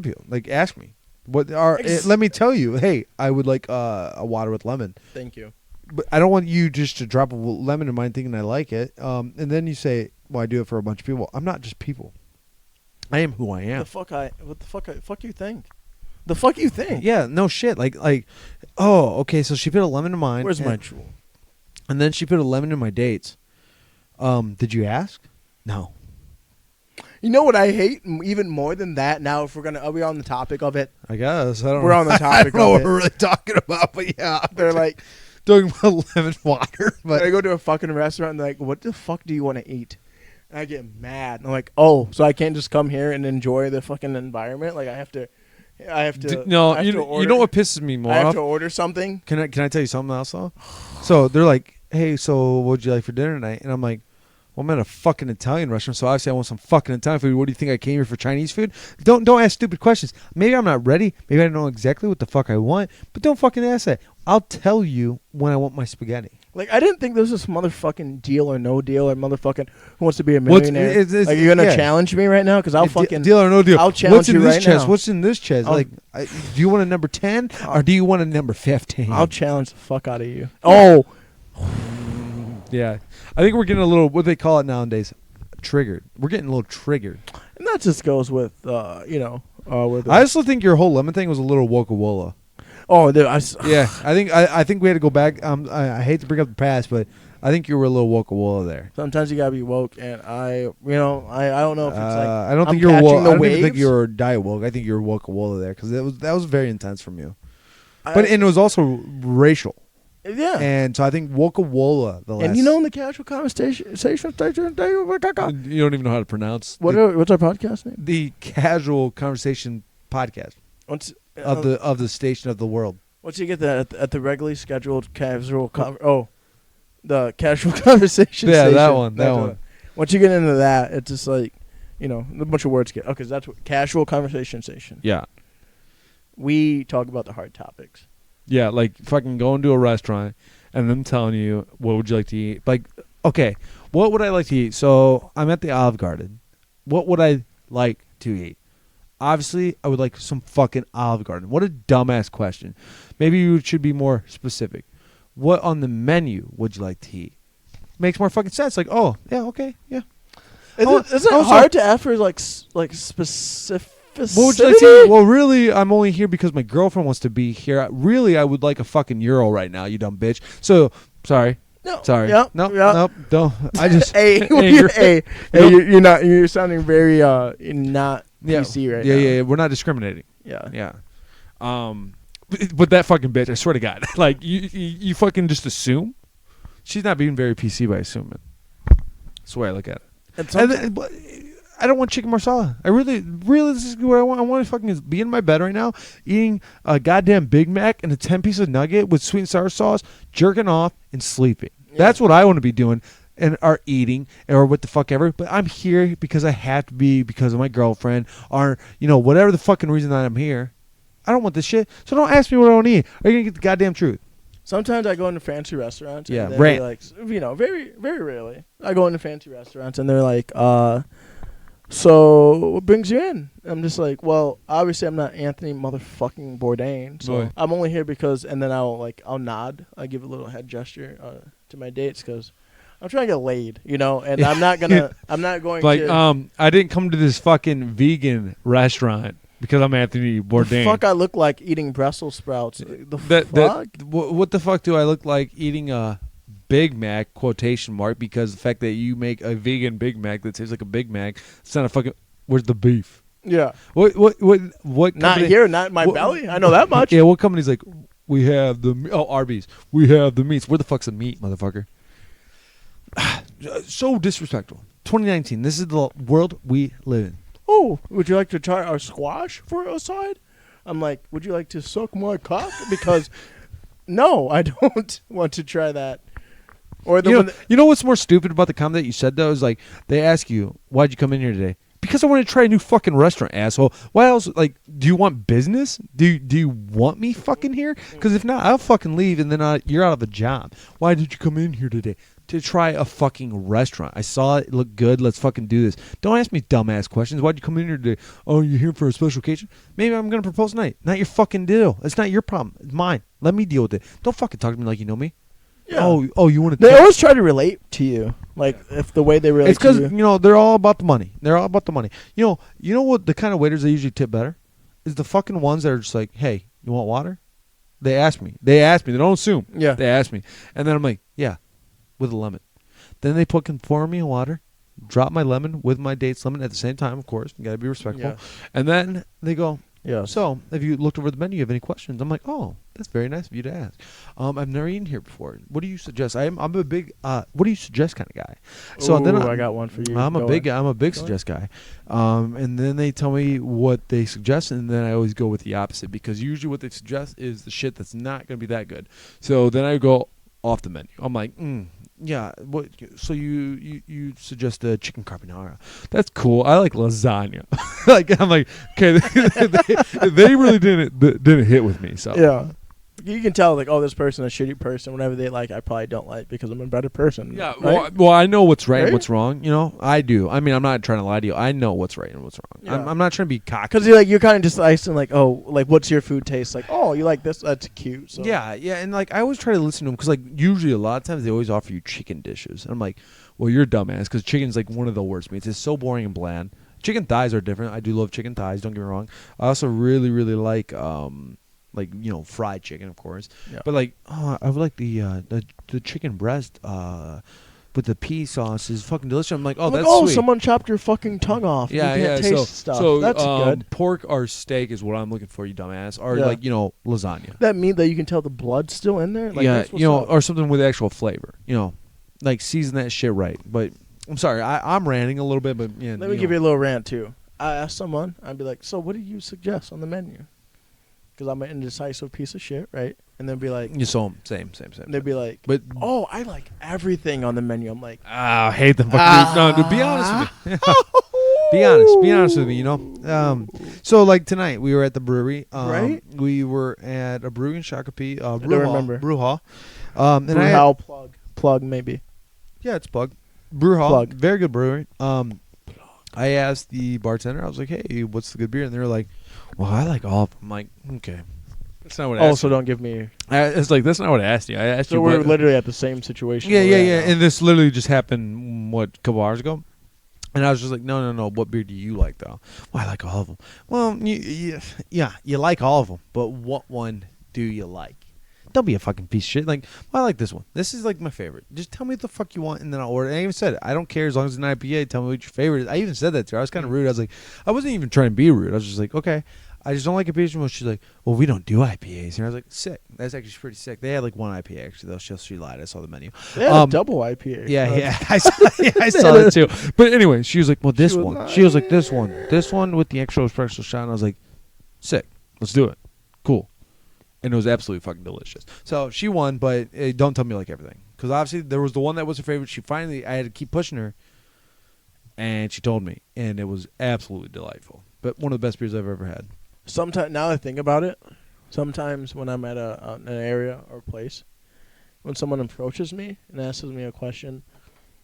peel. Like, ask me. Let me tell you. Hey, I would like a water with lemon. Thank you. But I don't want you just to drop a lemon in mine thinking I like it. And then you say, well, I do it for a bunch of people. I'm not just people. I am who I am. What the fuck you think? The fuck you think? Yeah, no shit. Like, oh, okay, so she put a lemon in mine. Where's my jewel? And then she put a lemon in my dates. Did you ask? No. You know what I hate even more than that? Now, if are we on the topic of it? I guess. I don't know. We're on the topic I don't know of what it. we're really talking about, but yeah. They're like, talking about lemon water. But I go to a fucking restaurant and they're like, what the fuck do you want to eat? And I get mad. And I'm like, oh, so I can't just come here and enjoy the fucking environment? Like, I have to. No, you know what pisses me more off? I have to order something. Can I tell you something else though? So they're like, hey, so what'd you like for dinner tonight? And I'm like, well, I'm at a fucking Italian restaurant, so obviously I want some fucking Italian food. What do you think I came here for Chinese food? Don't ask stupid questions. Maybe I'm not ready. Maybe I don't know exactly what the fuck I want, but don't fucking ask that. I'll tell you when I want my spaghetti. Like, I didn't think there was this motherfucking deal or no deal or motherfucking who wants to be a millionaire. Like, you're gonna challenge me right now? Because I'll fucking deal or no deal. I'll challenge you right now. What's in this chest? What's in this chest? Like, do you want a number 10 or do you want a number 15? I'll challenge the fuck out of you. Oh, yeah. I think we're getting a little, what they call it nowadays, triggered. We're getting a little triggered. And that just goes with, I also think your whole lemon thing was a little Waka Wola. Oh, dude, yeah. I think we had to go back. I hate to bring up the past, but I think you were a little Waka Wola there. Sometimes you gotta be woke, and I don't know if it's like I don't think you're woke. I don't even think you're diet woke. I think you're Waka Wola there because that was very intense from you. And it was also racial. Yeah. And so I think Waka Wola and you know, in the casual conversation station, you don't even know how to pronounce what's our podcast name? The Casual Conversation Podcast. Of the station of the world. Once you get that at the regularly scheduled the casual conversation. Yeah, station, that one. Once you get into that, it's just like, a bunch of words get. Okay, that's what casual conversation station. Yeah. We talk about the hard topics. Yeah, like fucking going to a restaurant and them telling you, what would you like to eat? Like, okay, what would I like to eat? So I'm at the Olive Garden. What would I like to eat? Obviously, I would like some fucking Olive Garden. What a dumbass question. Maybe you should be more specific. What on the menu would you like to eat? Makes more fucking sense. Like, oh, yeah, okay, yeah. Is it hard to ask for like specific? What would you like to eat? Well, really, I'm only here because my girlfriend wants to be here. Really, I would like a fucking Euro right now, you dumb bitch. So, sorry. No. Sorry. Yep. Nope. Don't. I just. You're sounding very not PC right now. Yeah. We're not discriminating. Yeah. But that fucking bitch, I swear to God, like you fucking just assume. She's not being very PC by assuming. That's the way I look at it. But I don't want chicken marsala. I really, this is what I want. I want to fucking be in my bed right now, eating a goddamn Big Mac and a 10-piece of nugget with sweet and sour sauce, jerking off and sleeping. Yeah. That's what I want to be doing. And are eating or what the fuck ever, but I'm here because I have to be because of my girlfriend or whatever the fucking reason that I'm here. I don't want this shit, so don't ask me what I want to eat. Are you gonna get the goddamn truth? Sometimes I go into fancy restaurants. Yeah, and right. Like, very very rarely I go into fancy restaurants and they're like, so what brings you in? I'm just like, well, obviously I'm not Anthony motherfucking Bourdain, so I'm only here because, and then I'll nod, I give a little head gesture to my dates because I'm trying to get laid, and I'm not going to. I didn't come to this fucking vegan restaurant because I'm Anthony Bourdain. The fuck I look like eating Brussels sprouts. Fuck? What the fuck do I look like eating a Big Mac, quotation mark, because the fact that you make a vegan Big Mac that tastes like a Big Mac, it's not a fucking, where's the beef? Yeah. What company? Not here, not in my belly. I know that much. Yeah, what company's like, we have Arby's. We have the meats. Where the fuck's the meat, motherfucker? So disrespectful. 2019. This is the world we live in. oh, would you like to try our squash for a side? I'm like, would you like to suck my cock? Because no, I don't want to try that. Or you know what's more stupid about the comment that you said though is like they ask you, why'd you come in here today? Because I want to try a new fucking restaurant, asshole. Why else? Like, do you want business? Do you want me fucking here? Because if not, I'll fucking leave, and then you're out of a job. Why did you come in here today? To try a fucking restaurant. I saw it look good. Let's fucking do this. Don't ask me dumbass questions. Why'd you come in here today? Oh, you're here for a special occasion? Maybe I'm gonna propose tonight. Not your fucking deal. It's not your problem. It's mine. Let me deal with it. Don't fucking talk to me like you know me. Yeah. Oh, you want to? They always try to relate to you, like if the way they relate. It's because to you. they're all about the money. They're all about the money. You know what? The kind of waiters they usually tip better is the fucking ones that are just like, hey, you want water? They ask me. They don't assume. Yeah. They ask me, and then I'm like, yeah, with a lemon. Then they pour me in water, drop my lemon with my dates lemon at the same time. Of course, you gotta be respectful. Yeah. And then they go, Yeah. so, have you looked over the menu? You have any questions? I'm like, oh, that's very nice of you to ask. I've never eaten here before. What do you suggest? I'm a big what do you suggest kind of guy. So then I got one for you. I'm a big suggest guy. And then they tell me what they suggest, and then I always go with the opposite because usually what they suggest is the shit that's not going to be that good. So then I go off the menu. I'm like, yeah. What? So you suggest a chicken carbonara? That's cool. I like lasagna. Like I'm like, okay, they really didn't hit with me. So yeah, you can tell like, oh, this person is a shitty person. Whatever they like, I probably don't like because I'm a better person. Yeah. Right? Well, I know what's right and what's wrong. I do. I mean, I'm not trying to lie to you. I know what's right and what's wrong. Yeah. I'm not trying to be cocky. Because you're kind of just asking like, oh, like what's your food taste? Like, oh, you like this? That's cute. So. Yeah, and like I always try to listen to them because like usually a lot of times they always offer you chicken dishes. And I'm like, well, you're a dumbass because chicken's like one of the worst meats. It's so boring and bland. Chicken thighs are different. I do love chicken thighs. Don't get me wrong. I also really really like fried chicken, of course. Yeah. But like, I would like the chicken breast with the pea sauce is fucking delicious. I'm like, that's sweet. Someone chopped your fucking tongue off. Yeah, you can't taste stuff. So that's good. Pork or steak is what I'm looking for, you dumbass. Or Yeah. like lasagna. That meat that you can tell the blood's still in there. Like, Yeah, that's what's up. or something with actual flavor. Like season that shit right. But I'm sorry, I'm ranting a little bit, but yeah. Let me give you a little rant too. I asked someone, I'd be like, so what do you suggest on the menu? Because I'm an indecisive piece of shit, right? And they'd be like, same. They'd be like, but oh, I like everything on the menu. I'm like, I hate the fucking no, dude, be honest with me. Be honest with me, so like tonight we were at the brewery. Right? We were at a brewery in Shakopee. I don't remember. Brew Hall. Brew Hall plug maybe. Yeah, it's plug. Brew Hall. Plug. Very good brewery. I asked the bartender, I was like, hey, what's the good beer? And they were like, well, I like all of them. I'm like, okay. That's not what I asked. Also, don't give me. It's like, that's not what I asked you. I asked you. So we're literally at the same situation. Yeah. And this literally just happened, a couple hours ago? And I was just like, no. What beer do you like, though? Well, I like all of them. Well, you like all of them. But what one do you like? Don't be a fucking piece of shit. Like, well, I like this one. This is like my favorite. Just tell me what the fuck you want, and then I'll order. And I even said it. I don't care as long as it's an IPA. Tell me what your favorite is. I even said that to her. I was kind of rude. I was like, I wasn't even trying to be rude. I was just like, okay. I just don't like IPAs. Well, she's like, well, we don't do IPAs. And I was like, sick. That's actually pretty sick. They had like one IPA, actually, though. She lied. I saw the menu. They had a double IPA. Yeah. I saw that too. But anyway, she was like, well, this one. She was like, this one. This one with the extra espresso shot. And I was like, sick. Let's do it. Cool. And it was absolutely fucking delicious. So she won, but don't tell me like everything. Because obviously there was the one that was her favorite. I had to keep pushing her. And she told me. And it was absolutely delightful. But one of the best beers I've ever had. Sometimes, now I think about it, sometimes when I'm at an area or place, when someone approaches me and asks me a question,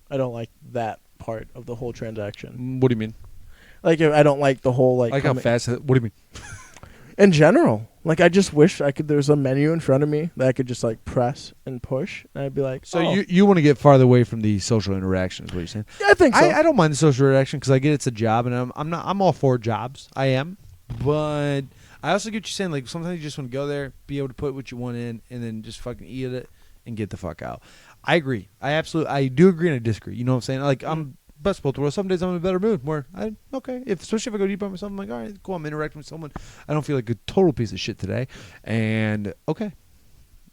I don't like that part of the whole transaction. What do you mean? Like, if I don't like the whole, like how fast. What do you mean? In general. Like, I just wish there's a menu in front of me that I could just, like, press and push. And I'd be like, so you want to get farther away from the social interaction is what you're saying? Yeah, I think so. I don't mind the social interaction because I get it's a job, and I'm all for jobs. I am. But I also get what you're saying. Like, sometimes you just want to go there, be able to put what you want in, and then just fucking eat it and get the fuck out. I agree. I do agree and I disagree. You know what I'm saying? Like, I'm best of both worlds. Some days I'm in a better mood. Especially if I go deep by myself, I'm like, all right, cool. I'm interacting with someone. I don't feel like a total piece of shit today. And, okay.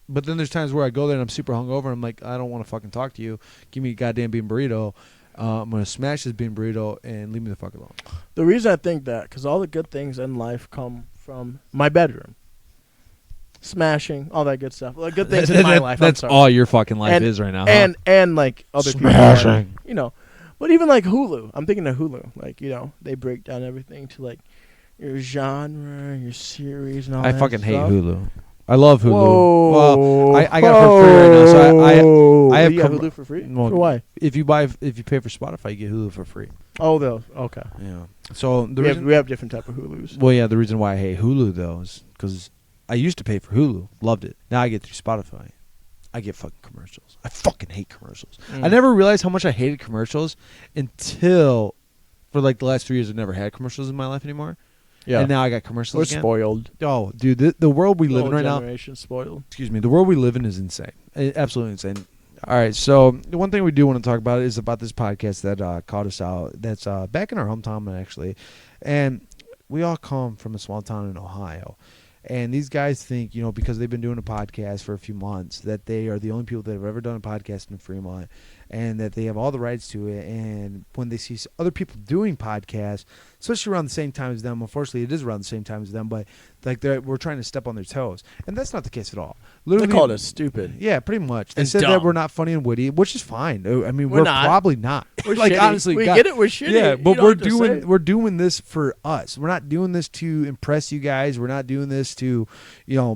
But then there's times where I go there and I'm super hungover and I'm like, I don't want to fucking talk to you. Give me a goddamn bean burrito. I'm gonna smash this bean burrito and leave me the fuck alone. The reason I think that, because all the good things in life come from my bedroom. Smashing, all that good stuff. Like, good things in my life. That's all your fucking life is right now. Huh? And like other Smashing. people, you know. But even like Hulu, I'm thinking of Hulu. Like, you know, they break down everything to like your genre, your series, and all I that fucking hate stuff. Hulu. I love Hulu. Whoa. Well, I got it for free right now, so I have you got Hulu for free. Well, for why? If you pay for Spotify, you get Hulu for free. Oh, those. Okay. Yeah. So We have different type of Hulus. Well, yeah, the reason why I hate Hulu though is because I used to pay for Hulu, loved it. Now I get through Spotify. I get fucking commercials. I fucking hate commercials. I never realized how much I hated commercials until, for like the last 3 years, I've never had commercials in my life anymore. Yeah. And now I got commercials We're again. spoiled. Oh, dude, the world we live in right now. Generation spoiled. Excuse me. The world we live in is insane. Absolutely insane. All right, so the one thing we do want to talk about is about this podcast that caught us out. That's back in our hometown, actually. And we all come from a small town in Ohio. And these guys think, you know, because they've been doing a podcast for a few months, that they are the only people that have ever done a podcast in Fremont and that they have all the rights to it. And when they see other people doing podcasts, especially around the same time as them, unfortunately it is around the same time as them, but like we're trying to step on their toes. And that's not the case at all. Literally, They called us stupid. Yeah, pretty much. They And said that dumb. we're not funny and witty, which is fine. I mean, We're we're not. probably not. We're like shitty. honestly, we God, get it. We're shitty. yeah, You but don't have to say it. we're doing this for us. We're not doing this to impress you guys. We're not doing this to, you know,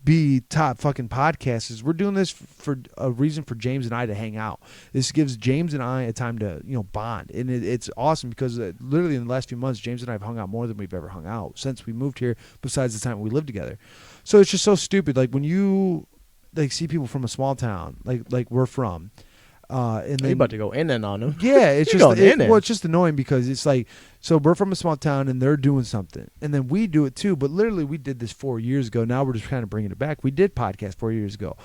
be top fucking podcasters. We're doing this for a reason for James and I to hang out. This gives James and I a time to, you know, bond, and it's awesome because literally in the last few months, James and I have hung out more than we've ever hung out since we moved here. Besides the time we lived together, so it's just so stupid. Like when you like see people from a small town, like we're from. And Are you about to go in and on them? Yeah, it's You're just going in there. well, it's just annoying because it's like, so we're from a small town and they're doing something, and then we do it too. But literally, we did this 4 years ago. Now we're just kind of bringing it back. We did podcast 4 years ago.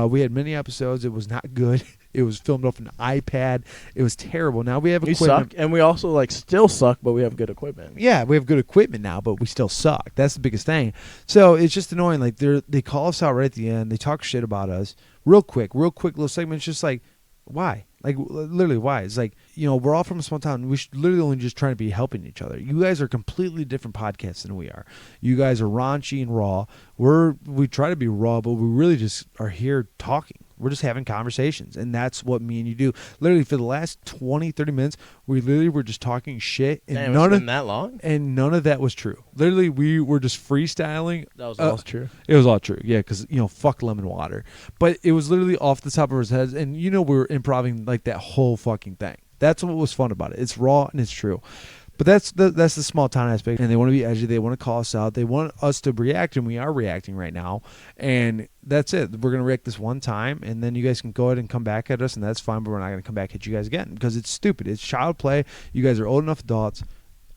We had many episodes. It was not good. It was filmed off an iPad. It was terrible. Now we have We equipment. suck, and we also like still suck, but we have good equipment. Yeah, we have good equipment now, but we still suck. That's the biggest thing. So it's just annoying. Like they call us out right at the end. They talk shit about us real quick little segments. Just like, why? Like literally, why? It's like, you know, we're all from a small town. We should literally only just trying to be helping each other. You guys are completely different podcasts than we are. You guys are raunchy and raw. We try to be raw, but we really just are here talking. We're just having conversations, and that's what me and you do. Literally, for the last 20, 30 minutes, we literally were just talking shit, and Damn, it's been that long? And none of that was true. Literally, we were just freestyling. That was all true. It was all true, yeah, because, you know, fuck lemon water. But it was literally off the top of our heads, and, you know, we were improvising, like, that whole fucking thing. That's what was fun about it. It's raw, and it's true. But that's the small town aspect, and they want to be edgy. They want to call us out. They want us to react, and we are reacting right now. And that's it. We're going to react this one time, and then you guys can go ahead and come back at us, and that's fine, but we're not going to come back at you guys again because it's stupid. It's child play. You guys are old enough adults,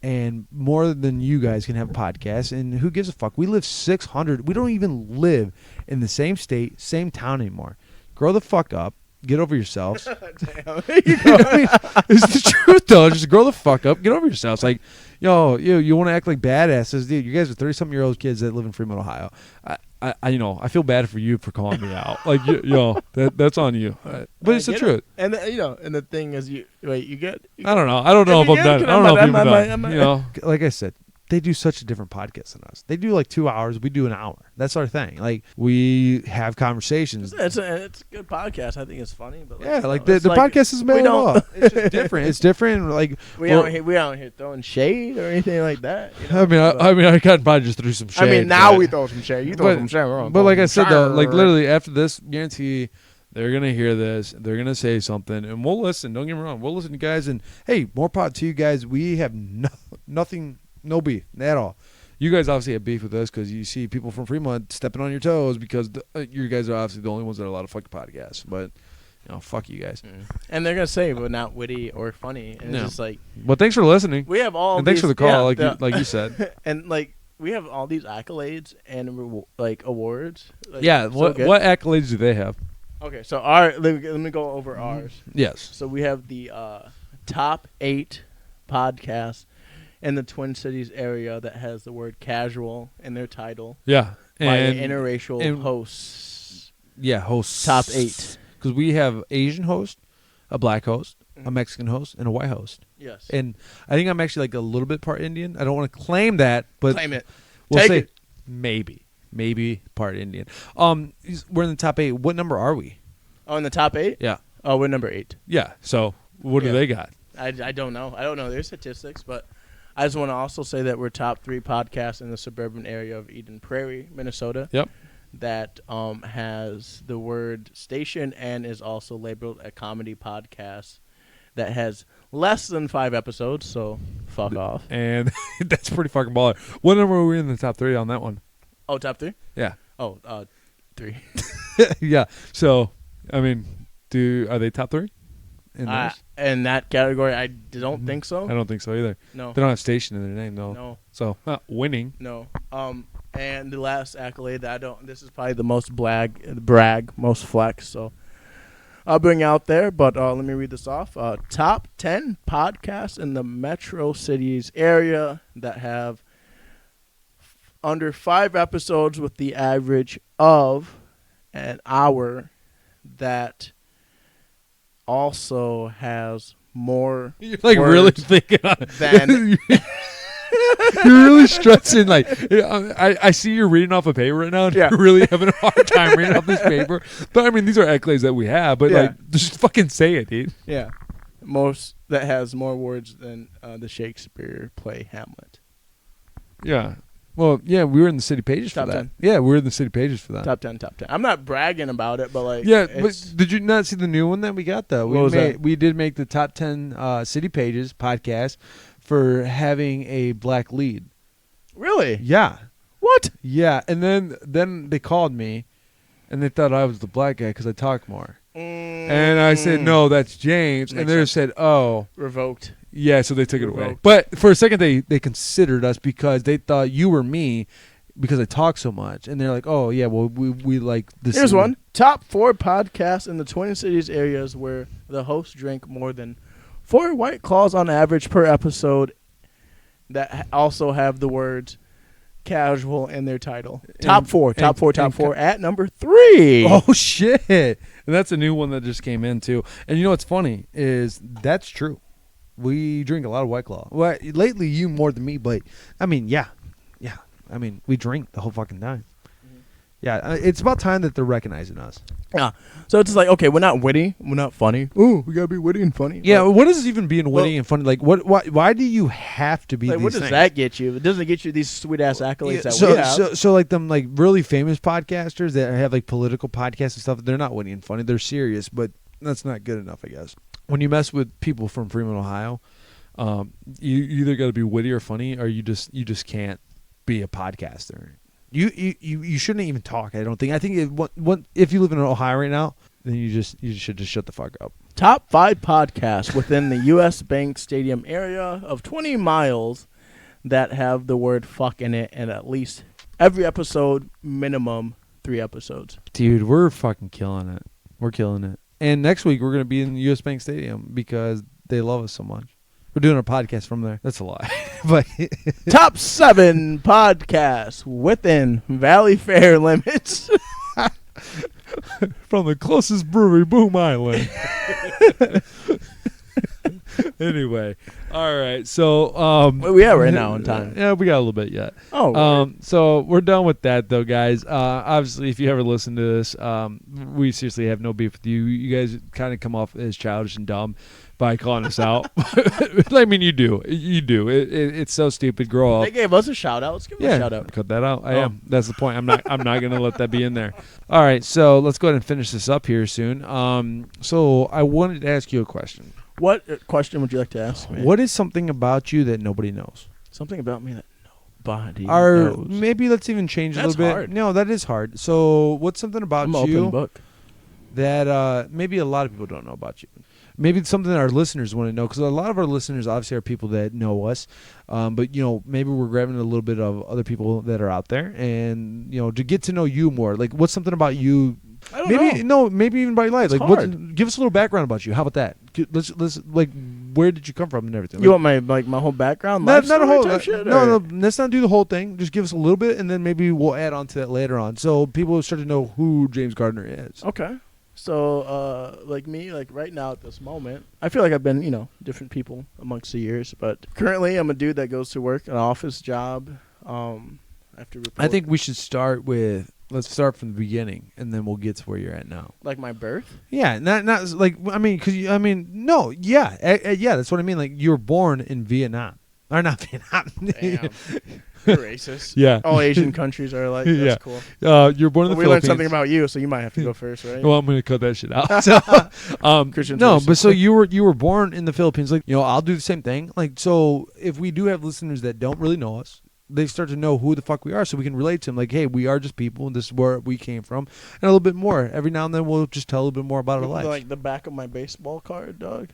and more than you guys can have a podcast, and who gives a fuck? We live 600. We don't even live in the same state, same town anymore. Grow the fuck up. Get over yourselves. Damn. You know what I mean? It's the truth, though. Just grow the fuck up. Get over yourselves. Like, yo, you want to act like badasses, dude. You guys are 30-something-year-old kids that live in Fremont, Ohio. I you know, I feel bad for you for calling me out. Like, that's on you. But it's the truth. And you know, and the thing is, you get. I don't know. I don't know if I'm done. I don't know if I'm done. You know, like I said, they do such a different podcast than us. They do like 2 hours. We do an hour. That's our thing. Like, we have conversations. It's a good podcast. I think it's funny. But yeah, like the podcast is made up. It's just different. It's different. Like we out here throwing shade or anything like that. You know? I mean, I could probably just threw some shade. I mean, now we throw some shade. You throw some shade. But like I said, though, like literally after this, guarantee they're going to hear this. They're going to say something, and we'll listen. Don't get me wrong. We'll listen to you guys. And, hey, more pot to you guys. We have nothing, no beef at all. You guys obviously have beef with us because you see people from Fremont stepping on your toes because you guys are obviously the only ones that are allowed to fucking podcasts. But, you know, fuck you guys. And they're going to say, but not witty or funny. And it's just like. Well, thanks for listening. We have all and thanks for the call, like you said. And, like, we have all these accolades and, like, awards. Like, yeah, what accolades do they have? Okay, so let me go over ours. Yes. So we have the top 8 podcasts in the Twin Cities area that has the word casual in their title. Yeah. By interracial hosts. Yeah, hosts. Top 8. Because we have Asian host, a black host, a Mhm. Mexican host, and a white host. Yes. And I think I'm actually like a little bit part Indian. I don't want to claim that, but Claim it. we'll Take say it. maybe part Indian. We're in the top 8. What number are we? Oh, in the top 8? Yeah. Oh, we're number 8. Yeah. So what do Yeah. they got? I don't know. I don't know their statistics, but I just want to also say that we're top 3 podcasts in the suburban area of Eden Prairie, Minnesota. Yep. That has the word station and is also labeled a comedy podcast that has less than 5 episodes, so fuck off. And that's pretty fucking baller. What number were we in the top 3 on that one? Oh, top 3? Yeah. Oh, 3. Yeah. So, I mean, are they top 3? In those? In that category, I don't think so. I don't think so either. No. They don't have station in their name, though. No. So, winning. No. And the last accolade that this is probably the most brag, most flex, so I'll bring out there, but let me read this off. Top 10 podcasts in the metro cities area that have under 5 episodes with the average of an hour that also has more You're like really words thinking on it. than You're really stressing. Like, I see you're reading off a paper right now, and Yeah. you're really having a hard time reading off this paper. But I mean, these are accolades that we have. But Yeah. like, just fucking say it, dude. yeah, most that has more words than the Shakespeare play Hamlet. Yeah. Well, yeah, we were in the city pages Top for that. 10. Yeah, we were in the city pages for that. Top 10. I'm not bragging about it, but like, Yeah, it's, but did you not see the new one that we got though? What was that? We did make the top 10 city pages podcast for having a black lead. really Yeah. what? Yeah, and then they called me, and they thought I was the black guy because I talk more. And I said, no, that's James. And Makes they sense. said, oh, Revoked. yeah, so they took it away. Revoked. But for a second, they considered us because they thought you were me because I talk so much. And they're like, oh, yeah, well, we like this. Here's one. Top 4 podcasts in the Twin Cities areas where the hosts drink more than 4 White Claws on average per episode that also have the words casual in their title. Top 4 at number 3. Oh, shit. And that's a new one that just came in, too. And you know what's funny is that's true. We drink a lot of White Claw. Well, lately, you more than me, but, I mean, yeah. Yeah. I mean, we drink the whole fucking time. Yeah, it's about time that they're recognizing us. Yeah. So it's like, okay, we're not witty, we're not funny. Ooh, we gotta be witty and funny. Yeah, Like, what is even being witty and funny? Like, why do you have to be like, these what does things? that get you? It doesn't get you these sweet ass accolades that so, we have. so like them like really famous podcasters that have like political podcasts and stuff, they're not witty and funny. They're serious, but that's not good enough, I guess. When you mess with people from Fremont, Ohio, you either got to be witty or funny, or you just can't be a podcaster. You shouldn't even talk. I don't think. I think if you live in Ohio right now, then you should just shut the fuck up. Top 5 podcasts within the U.S. Bank Stadium area of 20 miles that have the word fuck in it, and at least every episode, minimum 3 episodes. Dude, we're fucking killing it. We're killing it. And next week we're gonna be in the U.S. Bank Stadium because they love us so much. We're doing our podcast from there. That's a lie, but Top 7 podcasts within Valley Fair limits. from the closest brewery, Boom Island. Anyway, all right. So Where we at right now in time? Yeah, we got a little bit yet. Oh, So we're done with that, though, guys. Obviously, if you ever listen to this, we seriously have no beef with you. You guys kind of come off as childish and dumb by calling us out. I mean, you do. You do. It's so stupid. Grow up. they gave us a shout out. Let's give them a shout out. Cut that out. I Oh. am. That's the point. I'm not gonna let that be in there. All right, so let's go ahead and finish this up here soon. So I wanted to ask you a question. What question would you like to ask me? What is something about you that nobody knows? Something about me that nobody Or knows. maybe let's even change That's a little bit. hard. No, that is hard. So what's something about I'm an you open book. that maybe a lot of people don't know about you? Maybe it's something that our listeners want to know, because a lot of our listeners obviously are people that know us, but maybe we're grabbing a little bit of other people that are out there, and to get to know you more. Like, what's something about you? I don't know. Maybe even by life. It's Like, hard. give us a little background about you. How about that? Let's like, where did you come from and everything? You Like, want my whole background? not life a whole. story type shit, No, or- let's not do the whole thing. Just give us a little bit, and then maybe we'll add on to that later on, so people will start to know who James Gardner is. Okay. So, like me, like right now at this moment, I feel like I've been, different people amongst the years. But currently, I'm a dude that goes to work, an office job. I have to report. I think we should start with. Let's start from the beginning, and then we'll get to where you're at now. Like my birth? Yeah, not like no, yeah, yeah. That's what I mean. Like you were born in Vietnam, or not Vietnam? Damn. You're racist. Yeah, all Asian countries are like. That's yeah. cool. You're born in the We Philippines. learned something about you, so you might have to go first, right? Well, I'm gonna cut that shit out. So, Christian's no, racist. but so you were born in the Philippines. Like I'll do the same thing. Like so, if we do have listeners that don't really know us, they start to know who the fuck we are, so we can relate to them. Like, hey, we are just people, and this is where we came from, and a little bit more. Every now and then, we'll just tell a little bit more about our life. Like the back of my baseball card, dog.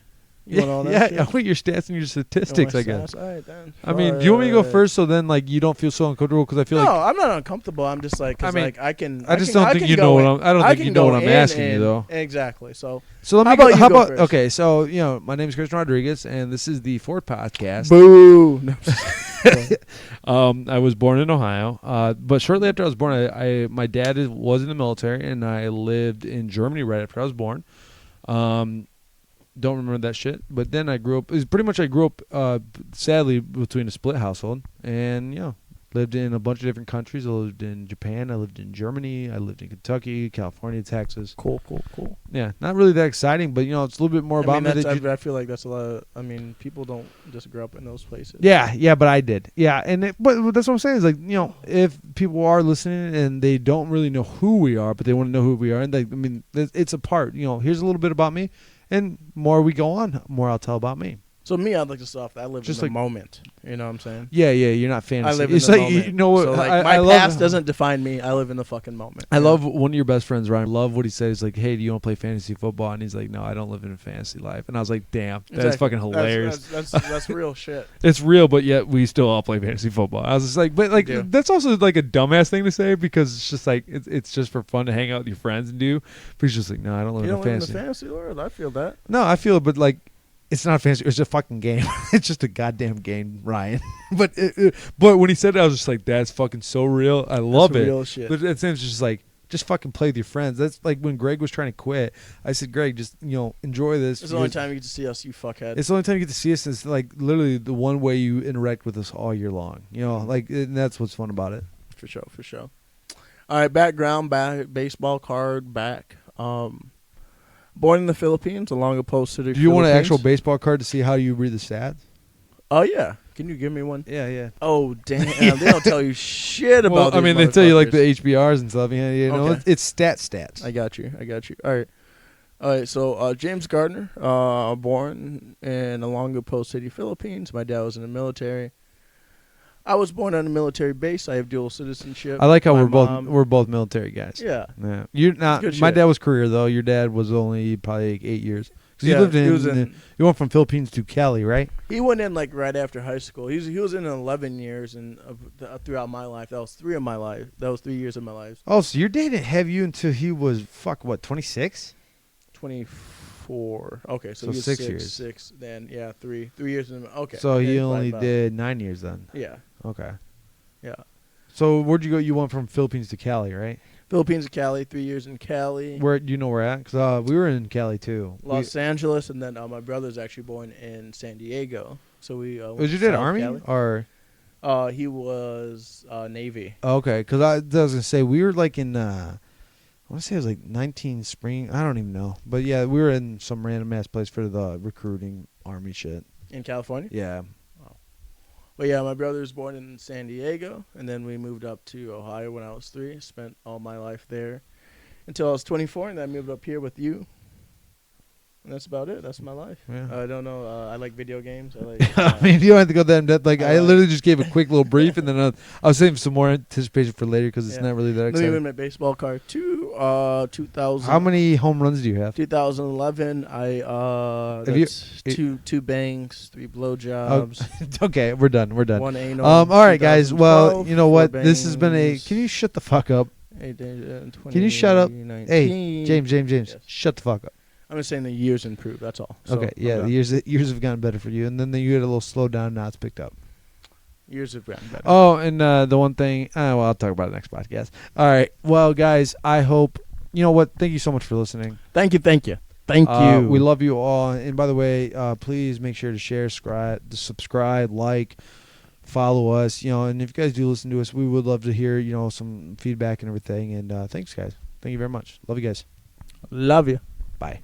You Yeah, want all that yeah. shit? I want your stats and your statistics, I guess. All right, then. I mean, do you want me to go first, so then like you don't feel so uncomfortable? Because I feel No, like I'm not uncomfortable. I'm just like, 'cause, I mean, like I can. I just don't think you know what I'm. I don't think you know what I'm asking you though. Exactly. So So let me How go. about you How go about first? okay? So my name is Christian Rodriguez, and this is the Ford Podcast. boo. No. I was born in Ohio, but shortly after I was born, my dad was in the military, and I lived in Germany right after I was born. Don't remember that shit, but then I grew up. I grew up, sadly, between a split household, and lived in a bunch of different countries. I lived in Japan. I lived in Germany. I lived in Kentucky, California, Texas. Cool. Yeah, not really that exciting, but it's a little bit more about me. I feel like that's a lot. People don't just grow up in those places. Yeah, but I did. Yeah, but that's what I'm saying is like if people are listening and they don't really know who we are, but they want to know who we are, and it's a part. Here's a little bit about me, and more we go on, more I'll tell about me. So me, I'd like to start off. I live Just in the like- moment. You know what I'm saying? Yeah, you're not fantasy. I live in It's the like moment. you know what? So like I my love, past doesn't define me. I live in the fucking moment. I love one of your best friends, Ryan. I love what he says. He's like, hey, do you want to play fantasy football? And he's like, no, I don't live in a fantasy life. And I was like, damn, that's Exactly. fucking hilarious. That's real shit. It's real, but yet we still all play fantasy football. I was just like, but like We do. that's also like a dumbass thing to say because it's just like it's just for fun to hang out with your friends and do. But he's just like, no, I don't live You in don't a live in fantasy. the fantasy world. I feel that. No, I feel it, but like it's not fantasy. It's a fucking game. It's just a goddamn game, Ryan. but when he said it, I was just like, that's fucking so real. I love That's it. real shit. But it seems just like. Just fucking play with your friends. That's like when Greg was trying to quit. I said, Greg, just enjoy this. It's the only time you get to see us, you fuckhead. It's the only time you get to see us. It's like literally the one way you interact with us all year long. And that's what's fun about it. For sure. All right, background, baseball card, back. Born in the Philippines, along a post to the Do you want an Philippines. actual baseball card to see how you read the stats? Oh, yeah. Can you give me one? Yeah. Oh, damn. They don't tell you shit about Well, I these mean, they tell you like the motherfuckers. HBRs and stuff. Okay. It's stats. I got you. All right. So James Gardner, born in Olongapo Post City, Philippines. My dad was in the military. I was born on a military base. I have dual citizenship. I like how My we're mom- both military guys. Yeah. Yeah. You're not. Good My shit. dad was career though. Your dad was only probably like 8 years. 'Cause Yeah, you lived he was you went from Philippines to Cali, right? He went in like right after high school. He was in 11 years and throughout my life. That was 3 of my life. That was 3 years of my life. Oh, so your dad didn't have you until he was 26? 24. Okay, so So he was 6 years. 6. Then 3 years. Okay. So Yeah, he probably only about- did 9 years then. Yeah. Okay. Yeah. So where'd you go? You went from Philippines to Cali, right? Philippines to Cali. 3 years in Cali. Where do you know where at? Because we were in Cali too. Los Angeles, and then my brother's actually born in San Diego. So we. Went Was your to dad South Army Cali. or? He was Navy. Okay, because I was gonna say we were like in. I want to say it was like 19 spring. I don't even know, but yeah, we were in some random ass place for the recruiting Army shit. In California. Yeah. But yeah, my brother was born in San Diego, and then we moved up to Ohio when I was 3. Spent all my life there until I was 24, and then I moved up here with you. And that's about it. That's my life. Yeah. I don't know. I like video games. I like. I mean, you don't have to go that in depth. Like, I I literally just gave a quick little brief, and then I was saving some more anticipation for later because it's Yeah. not really that Let me exciting. win my baseball card. 2000. How many home runs do you have? 2011. Have you- That's two bangs, 3 blowjobs, Okay, we're done. 1 anal. All right, guys. Well, 2012, you know 4 what? This has been a. bangs, Can you shut the fuck up? 8 days, Can you shut up? 2019. Hey, James. Yes. Shut the fuck up. I'm just saying the years improved. That's all. So, Okay, I'm yeah, done. the years have gotten better for you, and then you had a little slow down. Now it's picked up. Years have gotten better. Oh, and the one thing, well, I'll talk about it next podcast. All right, well, guys, I hope you know what? Thank you so much for listening. Thank you. We love you all. And by the way, please make sure to share, subscribe, like, follow us. And if you guys do listen to us, we would love to hear some feedback and everything. And thanks, guys. Thank you very much. Love you guys. Love you. Bye.